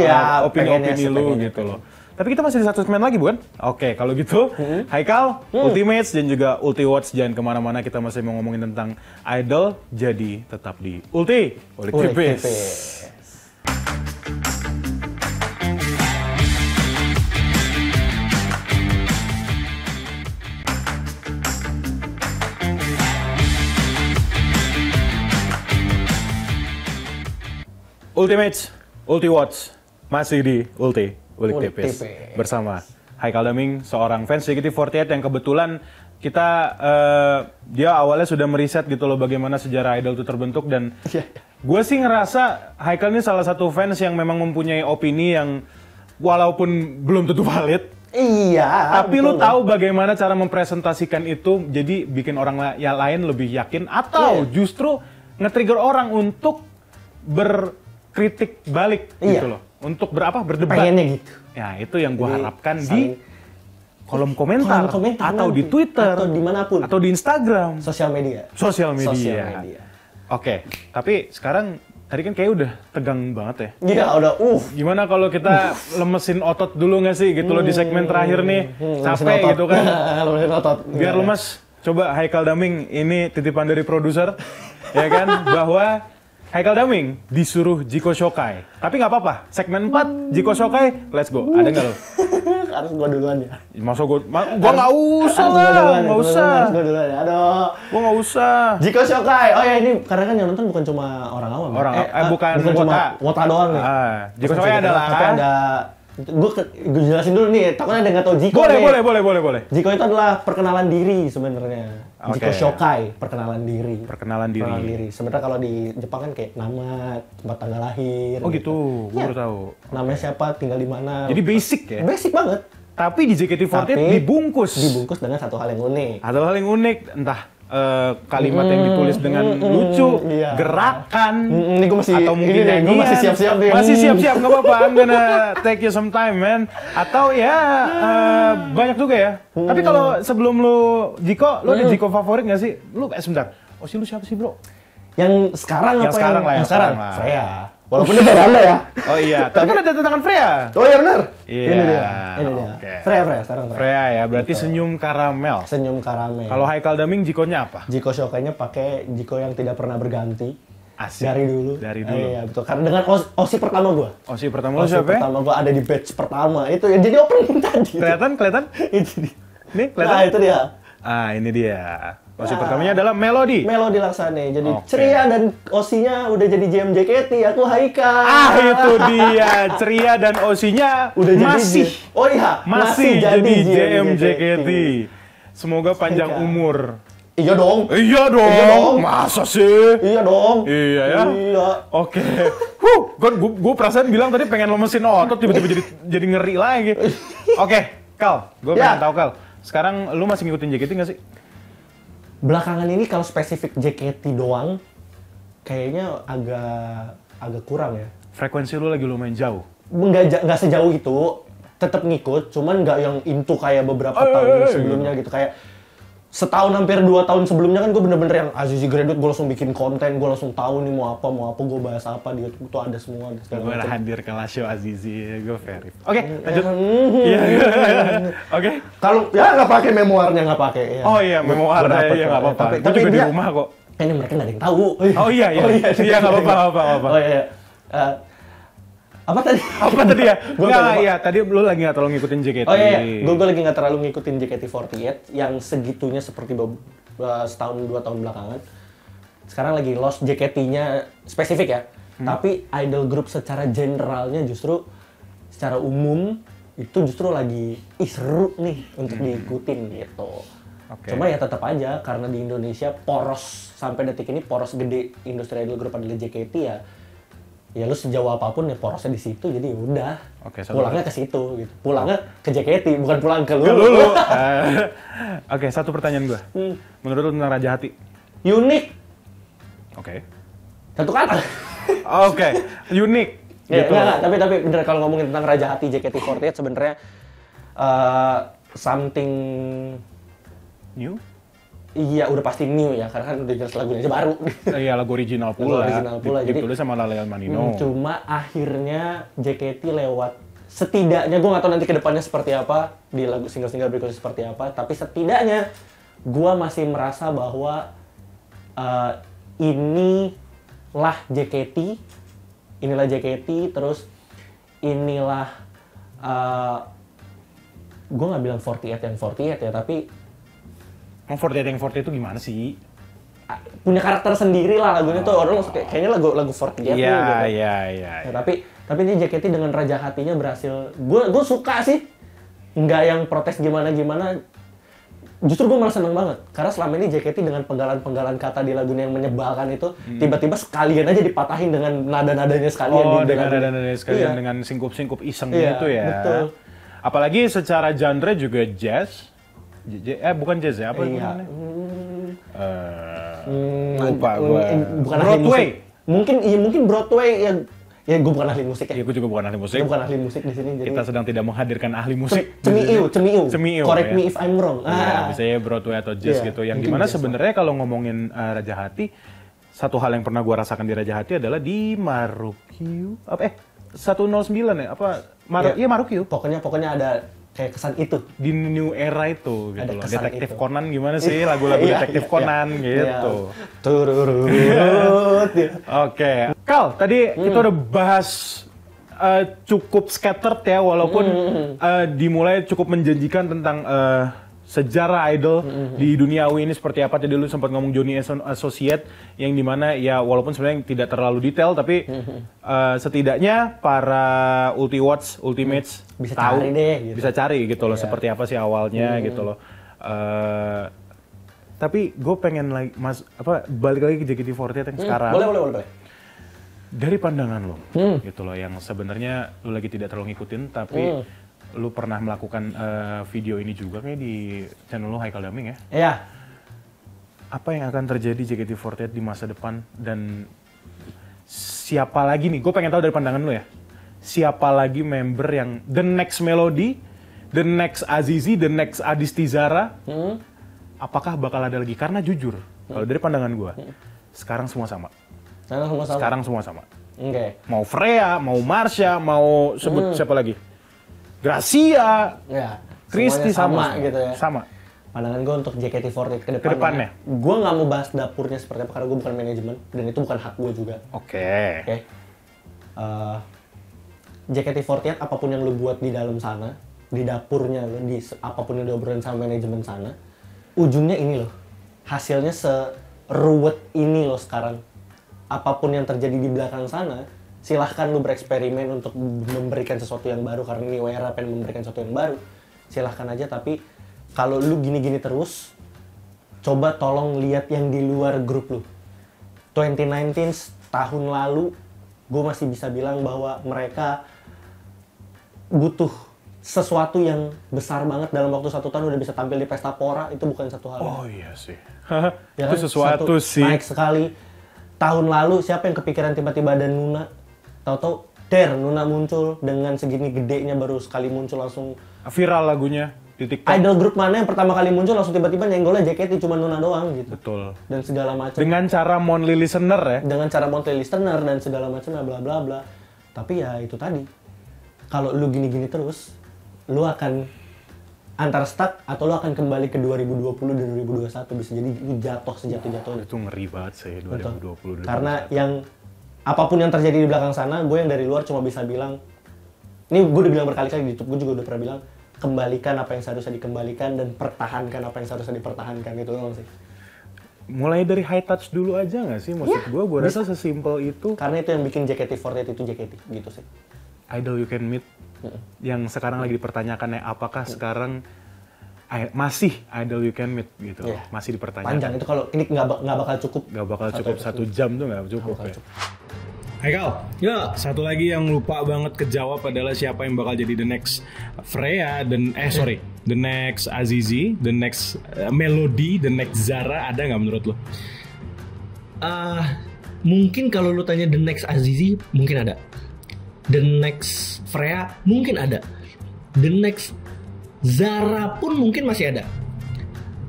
opini-opini lu gitu loh. Tapi kita masih di satu segmen lagi bukan? Oke, kalau gitu Haikal, Ultimates dan juga Ulti Watch jangan kemana-mana, kita masih mau ngomongin tentang idol, jadi tetap di Ulti Tipis. Ultimates, Ulti Watch masih di Ulti Tipis bersama Haikal Daming, seorang fans JKT48 yang kebetulan kita dia awalnya sudah meriset gitu loh bagaimana sejarah idol itu terbentuk, dan gue sih ngerasa Haikal ini salah satu fans yang memang mempunyai opini yang walaupun belum tentu valid. Iya. Tapi lu tahu bagaimana cara mempresentasikan itu jadi bikin orang lain lebih yakin atau justru nge-trigger orang untuk berkritik balik gitu loh. Untuk berdebat. Pengennya gitu. Ya, itu yang gue harapkan di kolom komentar atau di Twitter atau dimanapun atau di Instagram, sosial media. Oke, tapi sekarang tadi kan kayak udah tegang banget ya. Iya, udah Gimana kalau kita lemesin otot dulu nggak sih gitu loh di segmen terakhir nih. Capek gitu kan. Lemesin otot. Biar lemes. Coba Haikal Daming, ini titipan dari produser ya kan, bahwa Haikal Daming disuruh Jiko Shokai. Tapi nggak apa-apa, segmen 4 Jiko Shokai, let's go. Ada nggak lo? Harus gua duluan ya. Masa gua nggak usah lah, nggak usah. Harus gua duluan ya. Aduh. Gua nggak usah. Jiko Shokai. Oh ya, ini karena kan yang nonton bukan cuma orang awam. Bukan cuma Wota doang nih. Jiko Shokai adalah. Tapi ada. Gue jelasin dulu nih, takutnya ada nggak tahu Jiko. Boleh. Jiko itu adalah perkenalan diri sebenarnya. Jiko Shokai, perkenalan diri. Sebenarnya kalau di Jepang kan kayak nama, tempat tanggal lahir. Oh gitu, gue baru tahu. Namanya siapa, tinggal di mana. Jadi basic ya? Basic banget. Tapi di JKT48 dibungkus dengan satu hal yang unik. Entah kalimat yang ditulis dengan lucu, gerakan, ini gue masih, atau mungkin nyanyian. Masih siap-siap nih. Masih siap-siap, nggak apa-apa. I'm gonna take you some time, man. Atau ya banyak juga ya. Tapi kalau sebelum lu Jiko, lu ada Jiko favorit nggak sih? Lu sebentar. Oh sih, lu siapa sih bro? Yang sekarang apa? Yang sekarang lah. Freya. Walaupun dia Anda ya. Oh iya, tapi kan ada tangan Freya. Oh iya benar. Iya. Ini dia. Okay. Freya sekarang. Freya ya, berarti gitu. Senyum karamel. Kalau Haikal Daming Jikonya apa? Jiko Shokainya pakai Jiko yang tidak pernah berganti. Asik. Dari dulu. Iya betul. Karena dengan OSI pertama gua. OSI pertama lu siapa? Pertama gua ada di batch pertama. Itu yang jadi opening tadi. Kelihatan? Itu dia. Nih, kelihatan? Nah, itu dia. Ini dia. OSI pertamanya adalah Melody Laksane. Jadi ceria dan OSI-nya udah jadi JMJKT, aku Haikal. Itu dia. Ceria dan OSI-nya udah masih jadi JMJKT. Semoga panjang umur. Iya dong. Masa sih? Iya dong. Iya ya. Iya. Oke. Gue perasaan bilang tadi pengen lemesin otot, tiba-tiba jadi ngeri lagi. Oke, Kal. Gue pengen tahu Kal. Sekarang lu masih ngikutin JKT nggak sih? Belakangan ini kalau spesifik JKT doang, kayaknya agak kurang ya. Frekuensi lu lagi lumayan jauh. Nggak sejauh itu, tetap ngikut, cuman nggak yang into kayak beberapa tahun sebelumnya gitu. Kayak setahun hampir 2 tahun sebelumnya kan gue bener-bener yang Azizi Graduate, gue langsung bikin konten, gue langsung tahu nih mau apa, gue bahas apa, di YouTube itu ada semua. Gue hadir ke live show Azizi, gue verif. Oke, lanjut. Oke. Kalau ya nggak pakai memoirnya, nggak pakai. Ya. Oh iya, memoir ya nggak apa-apa. Gue juga di rumah kok. Ini mereka nggak ada yang tahu. Oh iya, nggak apa-apa. Oh iya. Apa tadi ya? Iya, tadi lu lagi nggak terlalu ngikutin JKT. Oh iya, gue lagi nggak terlalu ngikutin JKT48 yang segitunya seperti setahun 2 tahun belakangan. Sekarang lagi lost JKT-nya spesifik ya. Tapi idol group secara generalnya justru secara umum itu justru lagi seru nih untuk diikutin gitu. Cuma ya tetap aja karena di Indonesia poros sampai detik ini poros gede industri idol group adalah JKT ya lu sejauh apapun ya porosnya di situ, jadi udah pulangnya ke situ gitu. Pulangnya ke JKT, bukan pulang ke lu. Oke, satu pertanyaan gue. Menurut lu tentang Raja Hati? Unik. Oke. Satu kata. Oke, unik. Ya, gitu. Tapi bener kalau ngomongin tentang Raja Hati JKT48 sebenarnya something new? Iya, udah pasti new ya, karena kan udah jelas lagunya aja baru. Iya, lagu original pula. Jadi ditulis sama Lale Manino. Cuma akhirnya JKT lewat, setidaknya gue nggak tahu nanti kedepannya seperti apa, di lagu single-single berikutnya seperti apa, tapi setidaknya gue masih merasa bahwa inilah JKT, terus inilah gue nggak bilang 48 yang 48 ya, tapi yang 48 itu gimana sih? Punya karakter sendiri lah lagunya tuh, orang kayaknya lagu 48 gitu. Iya. Tapi ini JKT dengan Raja Hatinya berhasil, gue suka sih, nggak yang protes gimana. Justru gue malah seneng banget, karena selama ini JKT dengan penggalan-penggalan kata di lagunya yang menyebalkan itu, tiba-tiba sekalian aja dipatahin dengan nada-nadanya sekalian. Dengan nada-nadanya sekalian, dengan singkup-singkup iseng gitu ya. Betul. Apalagi secara genre juga jazz. Bukan jazz ya, apa namanya? Lupa gue. Bukan Broadway. Mungkin Broadway ya gue bukan ahli musik ya. Iya, gue juga bukan ahli musik. Gue bukan ahli musik di sini. Kita sedang tidak menghadirkan ahli musik. Cemiu. Correct ya. me if I'm wrong. Bisa ya Broadway atau jazz gitu. Yang dimana sebenarnya kalau ngomongin Raja Hati, satu hal yang pernah gue rasakan di Raja Hati adalah di Marukyu. 109 ya? Iya Marukyu. Pokoknya ada kayak kesan itu di new era itu gitu loh. Detektif itu. Conan gimana sih lagu-lagu detektif Conan gitu. Turut. Oke. Kal, tadi kita udah bahas cukup scattered ya, walaupun dimulai cukup menjanjikan tentang sejarah idol di duniawi ini seperti apa. Tadi lu sempat ngomong Johnny Associate yang dimana ya walaupun sebenarnya tidak terlalu detail, tapi setidaknya para Ultimates bisa tahu, cari deh gitu. Bisa cari gitu loh seperti apa sih awalnya gitu loh. Tapi gue pengen balik lagi ke JKT48 yang sekarang. Boleh. Dari pandangan lo gitu loh, yang sebenarnya lu lagi tidak terlalu ngikutin tapi lu pernah melakukan video ini juga kayak di channel lu Haikal Daming ya? Iya. Apa yang akan terjadi JKT48 di masa depan dan siapa lagi nih? Gue pengen tahu dari pandangan lu ya. Siapa lagi member yang the next Melody, the next Azizi, the next Adisti Zara? Apakah bakal ada lagi? Karena jujur, kalau dari pandangan gue, sekarang semua sama. Sekarang semua sama. Oke. Mau Freya, mau Marsha, mau sebut siapa lagi? Gracia, ya, Kristi sama gitu ya. Sama. Pandangan gue untuk JKT48 ke depannya. Gue nggak mau bahas dapurnya seperti apa karena gue bukan manajemen dan itu bukan hak gue juga. Oke. JKT48 apapun yang lu buat di dalam sana, di dapurnya lu, di apapun yang diobrolin sama manajemen sana, ujungnya ini loh. Hasilnya seruwet ini loh sekarang. Apapun yang terjadi di belakang sana, silahkan lu bereksperimen untuk memberikan sesuatu yang baru karena ini era pengen memberikan sesuatu yang baru. Silahkan aja, tapi kalau lu gini-gini terus, coba tolong lihat yang di luar grup lu. 2019 tahun lalu, gue masih bisa bilang bahwa mereka butuh sesuatu yang besar banget dalam waktu 1 tahun udah bisa tampil di pesta pora, itu bukan satu hal. Oh iya sih. Ya itu kan? sesuatu sih. Naik sekali. Tahun lalu siapa yang kepikiran tiba-tiba ada Nuna? Tahu-tahu Nuna muncul dengan segini gedenya, baru sekali muncul langsung viral lagunya di TikTok. Idol grup mana yang pertama kali muncul langsung tiba-tiba nyenggolnya JKT cuma Nuna doang gitu. Betul. Dan segala macam. Dengan cara monthly listener ya. Dengan cara monthly listener dan segala macam bla bla bla. Tapi ya itu tadi. Kalau lu gini-gini terus, lu akan antara stuck atau lu akan kembali ke 2020 dan 2021, bisa jadi lu jatuh sejatuh-jatuhnya. Itu ngeri banget sih 2020. Karena yang apapun yang terjadi di belakang sana, gue yang dari luar cuma bisa bilang, ini gue udah bilang berkali-kali di YouTube, gue juga udah pernah bilang, kembalikan apa yang seharusnya dikembalikan dan pertahankan apa yang seharusnya dipertahankan, gitu doang sih. Mulai dari high touch dulu aja nggak sih? Maksud gue rasa sesimpel itu. Karena itu yang bikin JKT48 itu JKT, gitu sih. Idol you can meet, yang sekarang lagi dipertanyakan ya, apakah sekarang masih idol you can meet gitu, masih dipertanyakan. Panjang itu kalau ini nggak bakal cukup. Nggak bakal cukup 1 jam tuh nggak cukup. Hai Kal, satu lagi yang lupa banget kejawab adalah siapa yang bakal jadi the next Freya, the next Azizi, the next Melody, the next Zara, ada nggak menurut lo? Mungkin kalau lu tanya the next Azizi, mungkin ada. The next Freya, mungkin ada. The next Zara pun mungkin masih ada.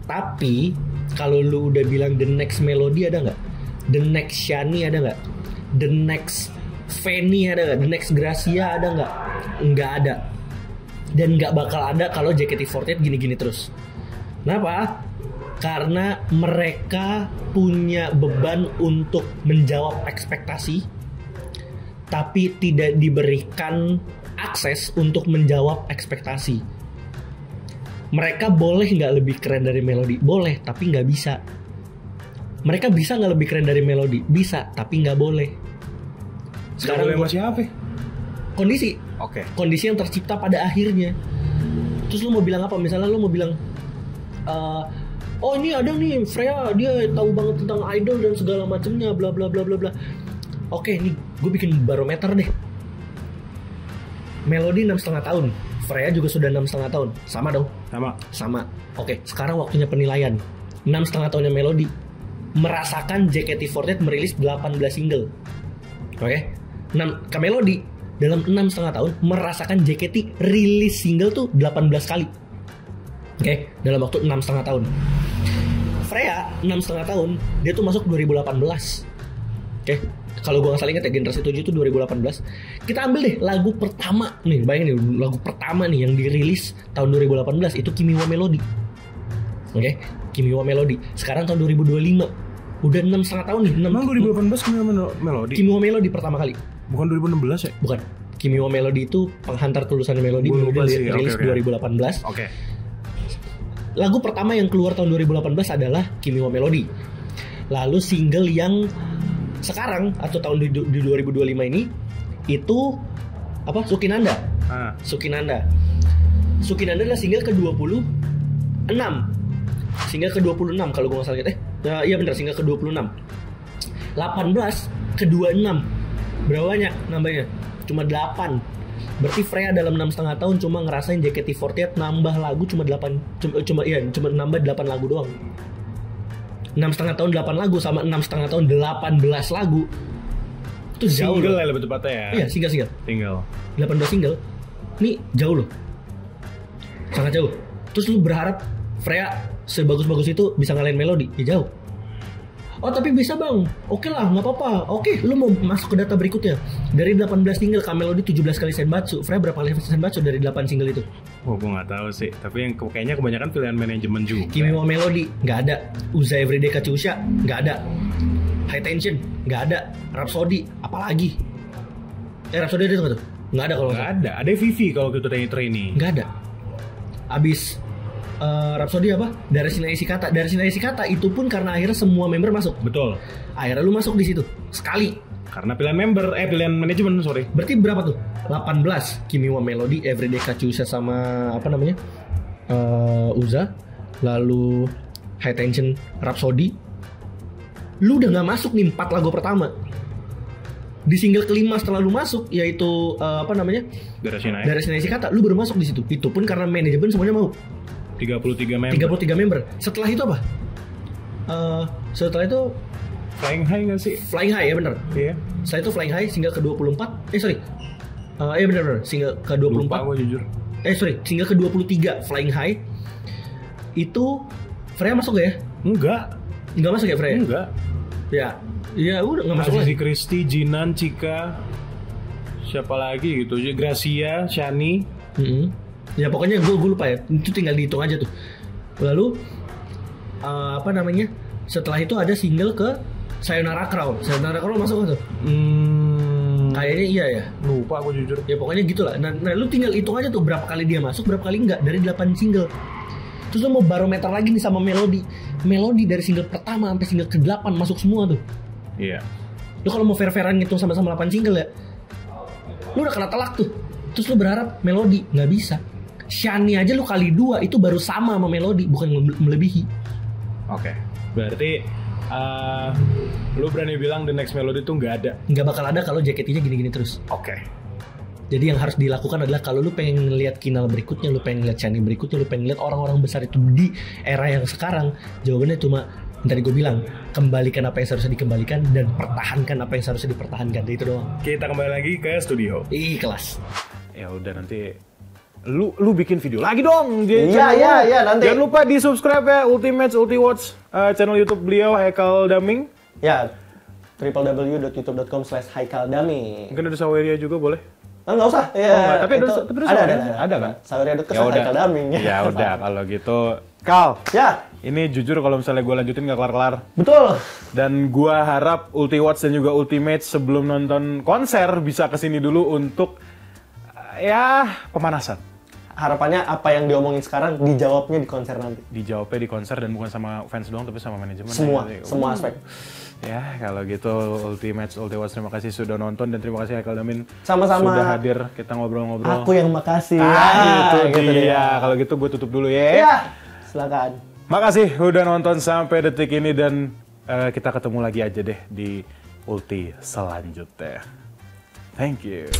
Tapi kalau lu udah bilang the next Melody ada nggak? The next Shani ada nggak? The next Fanny ada nggak? The next Gracia ada nggak? Nggak ada. Dan nggak bakal ada kalau JKT48 gini-gini terus. Kenapa? Karena mereka punya beban untuk menjawab ekspektasi, tapi tidak diberikan akses untuk menjawab ekspektasi. Mereka boleh nggak lebih keren dari Melody? Boleh, tapi nggak bisa. Mereka bisa nggak lebih keren dari Melody? Bisa, tapi nggak boleh. Sekarang masih apa? Kondisi. Oke. Kondisi yang tercipta pada akhirnya. Terus lu mau bilang apa? Misalnya lu mau bilang, oh ini ada nih Freya, dia tahu banget tentang idol dan segala macamnya, bla bla bla bla bla. Oke, nih gue bikin barometer deh. Melody 6,5 tahun. Freya juga sudah 6,5 tahun. Sama dong? Sama. Oke, sekarang waktunya penilaian. 6,5 tahunnya Melody merasakan JKT48 merilis 18 single. Oke? Ke Melody dalam 6,5 tahun merasakan JKT rilis single tuh 18 kali. Oke, dalam waktu 6,5 tahun. Freya 6,5 tahun, dia tuh masuk 2018. Oke, kalau gue nggak salah ingat ya, generasi 7 itu 2018. Kita ambil deh lagu pertama nih, bayangin nih lagu pertama nih yang dirilis tahun 2018 itu Kimi wa Melody. Oke, Kimi wa Melody. Sekarang tahun 2025, udah 6,5 tahun nih. Emang 2018 Kimi wa Melody? Kimi wa Melody pertama kali. Bukan 2016 ya? Bukan. Kimi wa Melody itu penghantar tulusan Melody, dirilis 2018. Oke. Lagu pertama yang keluar tahun 2018 adalah Kimi wa Melody. Lalu single yang sekarang atau tahun di 2025 ini itu apa? Sukinanda. Sukinanda adalah single ke-26. Single ke-26 kalau gue nggak salah ingat. Iya benar, single ke-26. 18 ke-26. Berapa banyak nambahnya? Cuma 8. Berarti Freya dalam 6,5 tahun cuma ngerasain JKT48 nambah lagu cuma nambah 8 lagu doang. 6,5 tahun 8 lagu sama 6,5 tahun 18 lagu. Itu jauh. Single lah lebih tepatnya ya. Iya, single. 18 single. Ini jauh loh. Sangat jauh. Terus lu berharap Freya sebagus-bagus itu bisa ngalahin Melody? Ya jauh. Oh tapi bisa bang. Oke lah, nggak apa-apa. Oke, lu mau masuk ke data berikutnya. Dari 18 single, Melody 17 kali senbatsu. Freya berapa kali senbatsu dari 8 single itu? Oh, gue nggak tahu sih. Tapi yang kayaknya kebanyakan pilihan manajemen juga. Kimi wa Melody nggak ada. Uza Everyday Katyusha nggak ada. High Tension nggak ada. Rhapsody apalagi? Rhapsody ada nggak tuh? Nggak ada kalau nggak ada. Ada Vivi kalau gitu trainee. Nggak ada. Abis Rhapsody apa? Darashina Isikata. Darashina Isikata itu pun karena akhirnya semua member masuk. Betul. Akhirnya lu masuk di situ sekali. Karena pilihan member, pilihan manajemen, sorry. Berarti berapa tuh? 18. Kimi wa Melody, Everyday Katyusha sama apa namanya? Uza. Lalu High Tension, Rhapsody. Lu udah nggak masuk nih 4 lagu pertama. Di single kelima setelah lu masuk, yaitu apa namanya? Darashina Isikata. Lu baru masuk di situ. Itu pun karena manajemen semuanya mau. 33 member. Setelah itu apa? Setelah itu Flying High nggak sih? Flying High ya bener. Iya. Setelah itu Flying High single ke-24. Iya bener. Single ke-24. Lupa gue jujur. Single ke-23 Flying High. Itu Freya masuk gak ya? Enggak masuk ya Freya? Enggak. Ya udah nggak masuk lagi. Christy, Jinan, Chika, siapa lagi gitu? Gracia, Shani. Ya pokoknya gue lupa ya. Itu tinggal dihitung aja tuh. Lalu apa namanya? Setelah itu ada single ke Sayonara Crown. Sayonara Crown masuk nggak tuh? Kayaknya iya ya. Lupa gue jujur. Ya pokoknya gitulah. Nah lu tinggal hitung aja tuh berapa kali dia masuk, berapa kali enggak dari 8 single. Terus lu mau barometer lagi nih sama Melody. Melody dari single pertama sampai single ke-8 masuk semua tuh. Iya. Lu kalau mau fair-fairan ngitung sama-sama 8 single ya, lu udah kena telak tuh. Terus lu berharap Melody, nggak bisa. Shani aja lu kali 2 itu baru sama Melody, bukan melebihi. Oke. Berarti lu berani bilang The Next Melody tuh nggak ada? Nggak bakal ada kalau JKT-nya gini-gini terus. Oke. Jadi yang harus dilakukan adalah kalau lu pengen ngeliat Kinal berikutnya, lu pengen ngeliat Shani berikutnya, lu pengen ngeliat orang-orang besar itu di era yang sekarang, jawabannya cuma tadi gue bilang, kembalikan apa yang seharusnya dikembalikan dan pertahankan apa yang seharusnya dipertahankan. Itu doang. Kita kembali lagi ke studio. Kelas. Ya udah, nanti lu bikin video lagi dong. Iya nanti. Jangan lupa di subscribe ya Ultimates Ultiwatch, channel YouTube beliau Haikal Daming. Ya, www.youtube.com/haikaldaming. Mungkin ada Saweria juga boleh. Nggak usah. Ya, tapi ada kan? Saweria.com/haikaldaming. Ya udah kalau gitu. Kal. Ya. Ini jujur kalau misalnya gue lanjutin nggak kelar-kelar. Betul. Dan gue harap Ultiwatch dan juga Ultimates sebelum nonton konser bisa kesini dulu untuk ya pemanasan. Harapannya apa yang diomongin sekarang dijawabnya di konser nanti. Dijawabnya di konser dan bukan sama fans doang tapi sama manajemen. Semua aspek. Ya kalau gitu Ultimates Ultiwatch terima kasih sudah nonton dan terima kasih Haikal Damin sama-sama sudah hadir, kita ngobrol-ngobrol. Aku yang makasih. Itu dia. Kalau gitu gue tutup dulu ya. Iya. Silakan. Makasih udah nonton sampai detik ini dan kita ketemu lagi aja deh di Ulti selanjutnya. Thank you.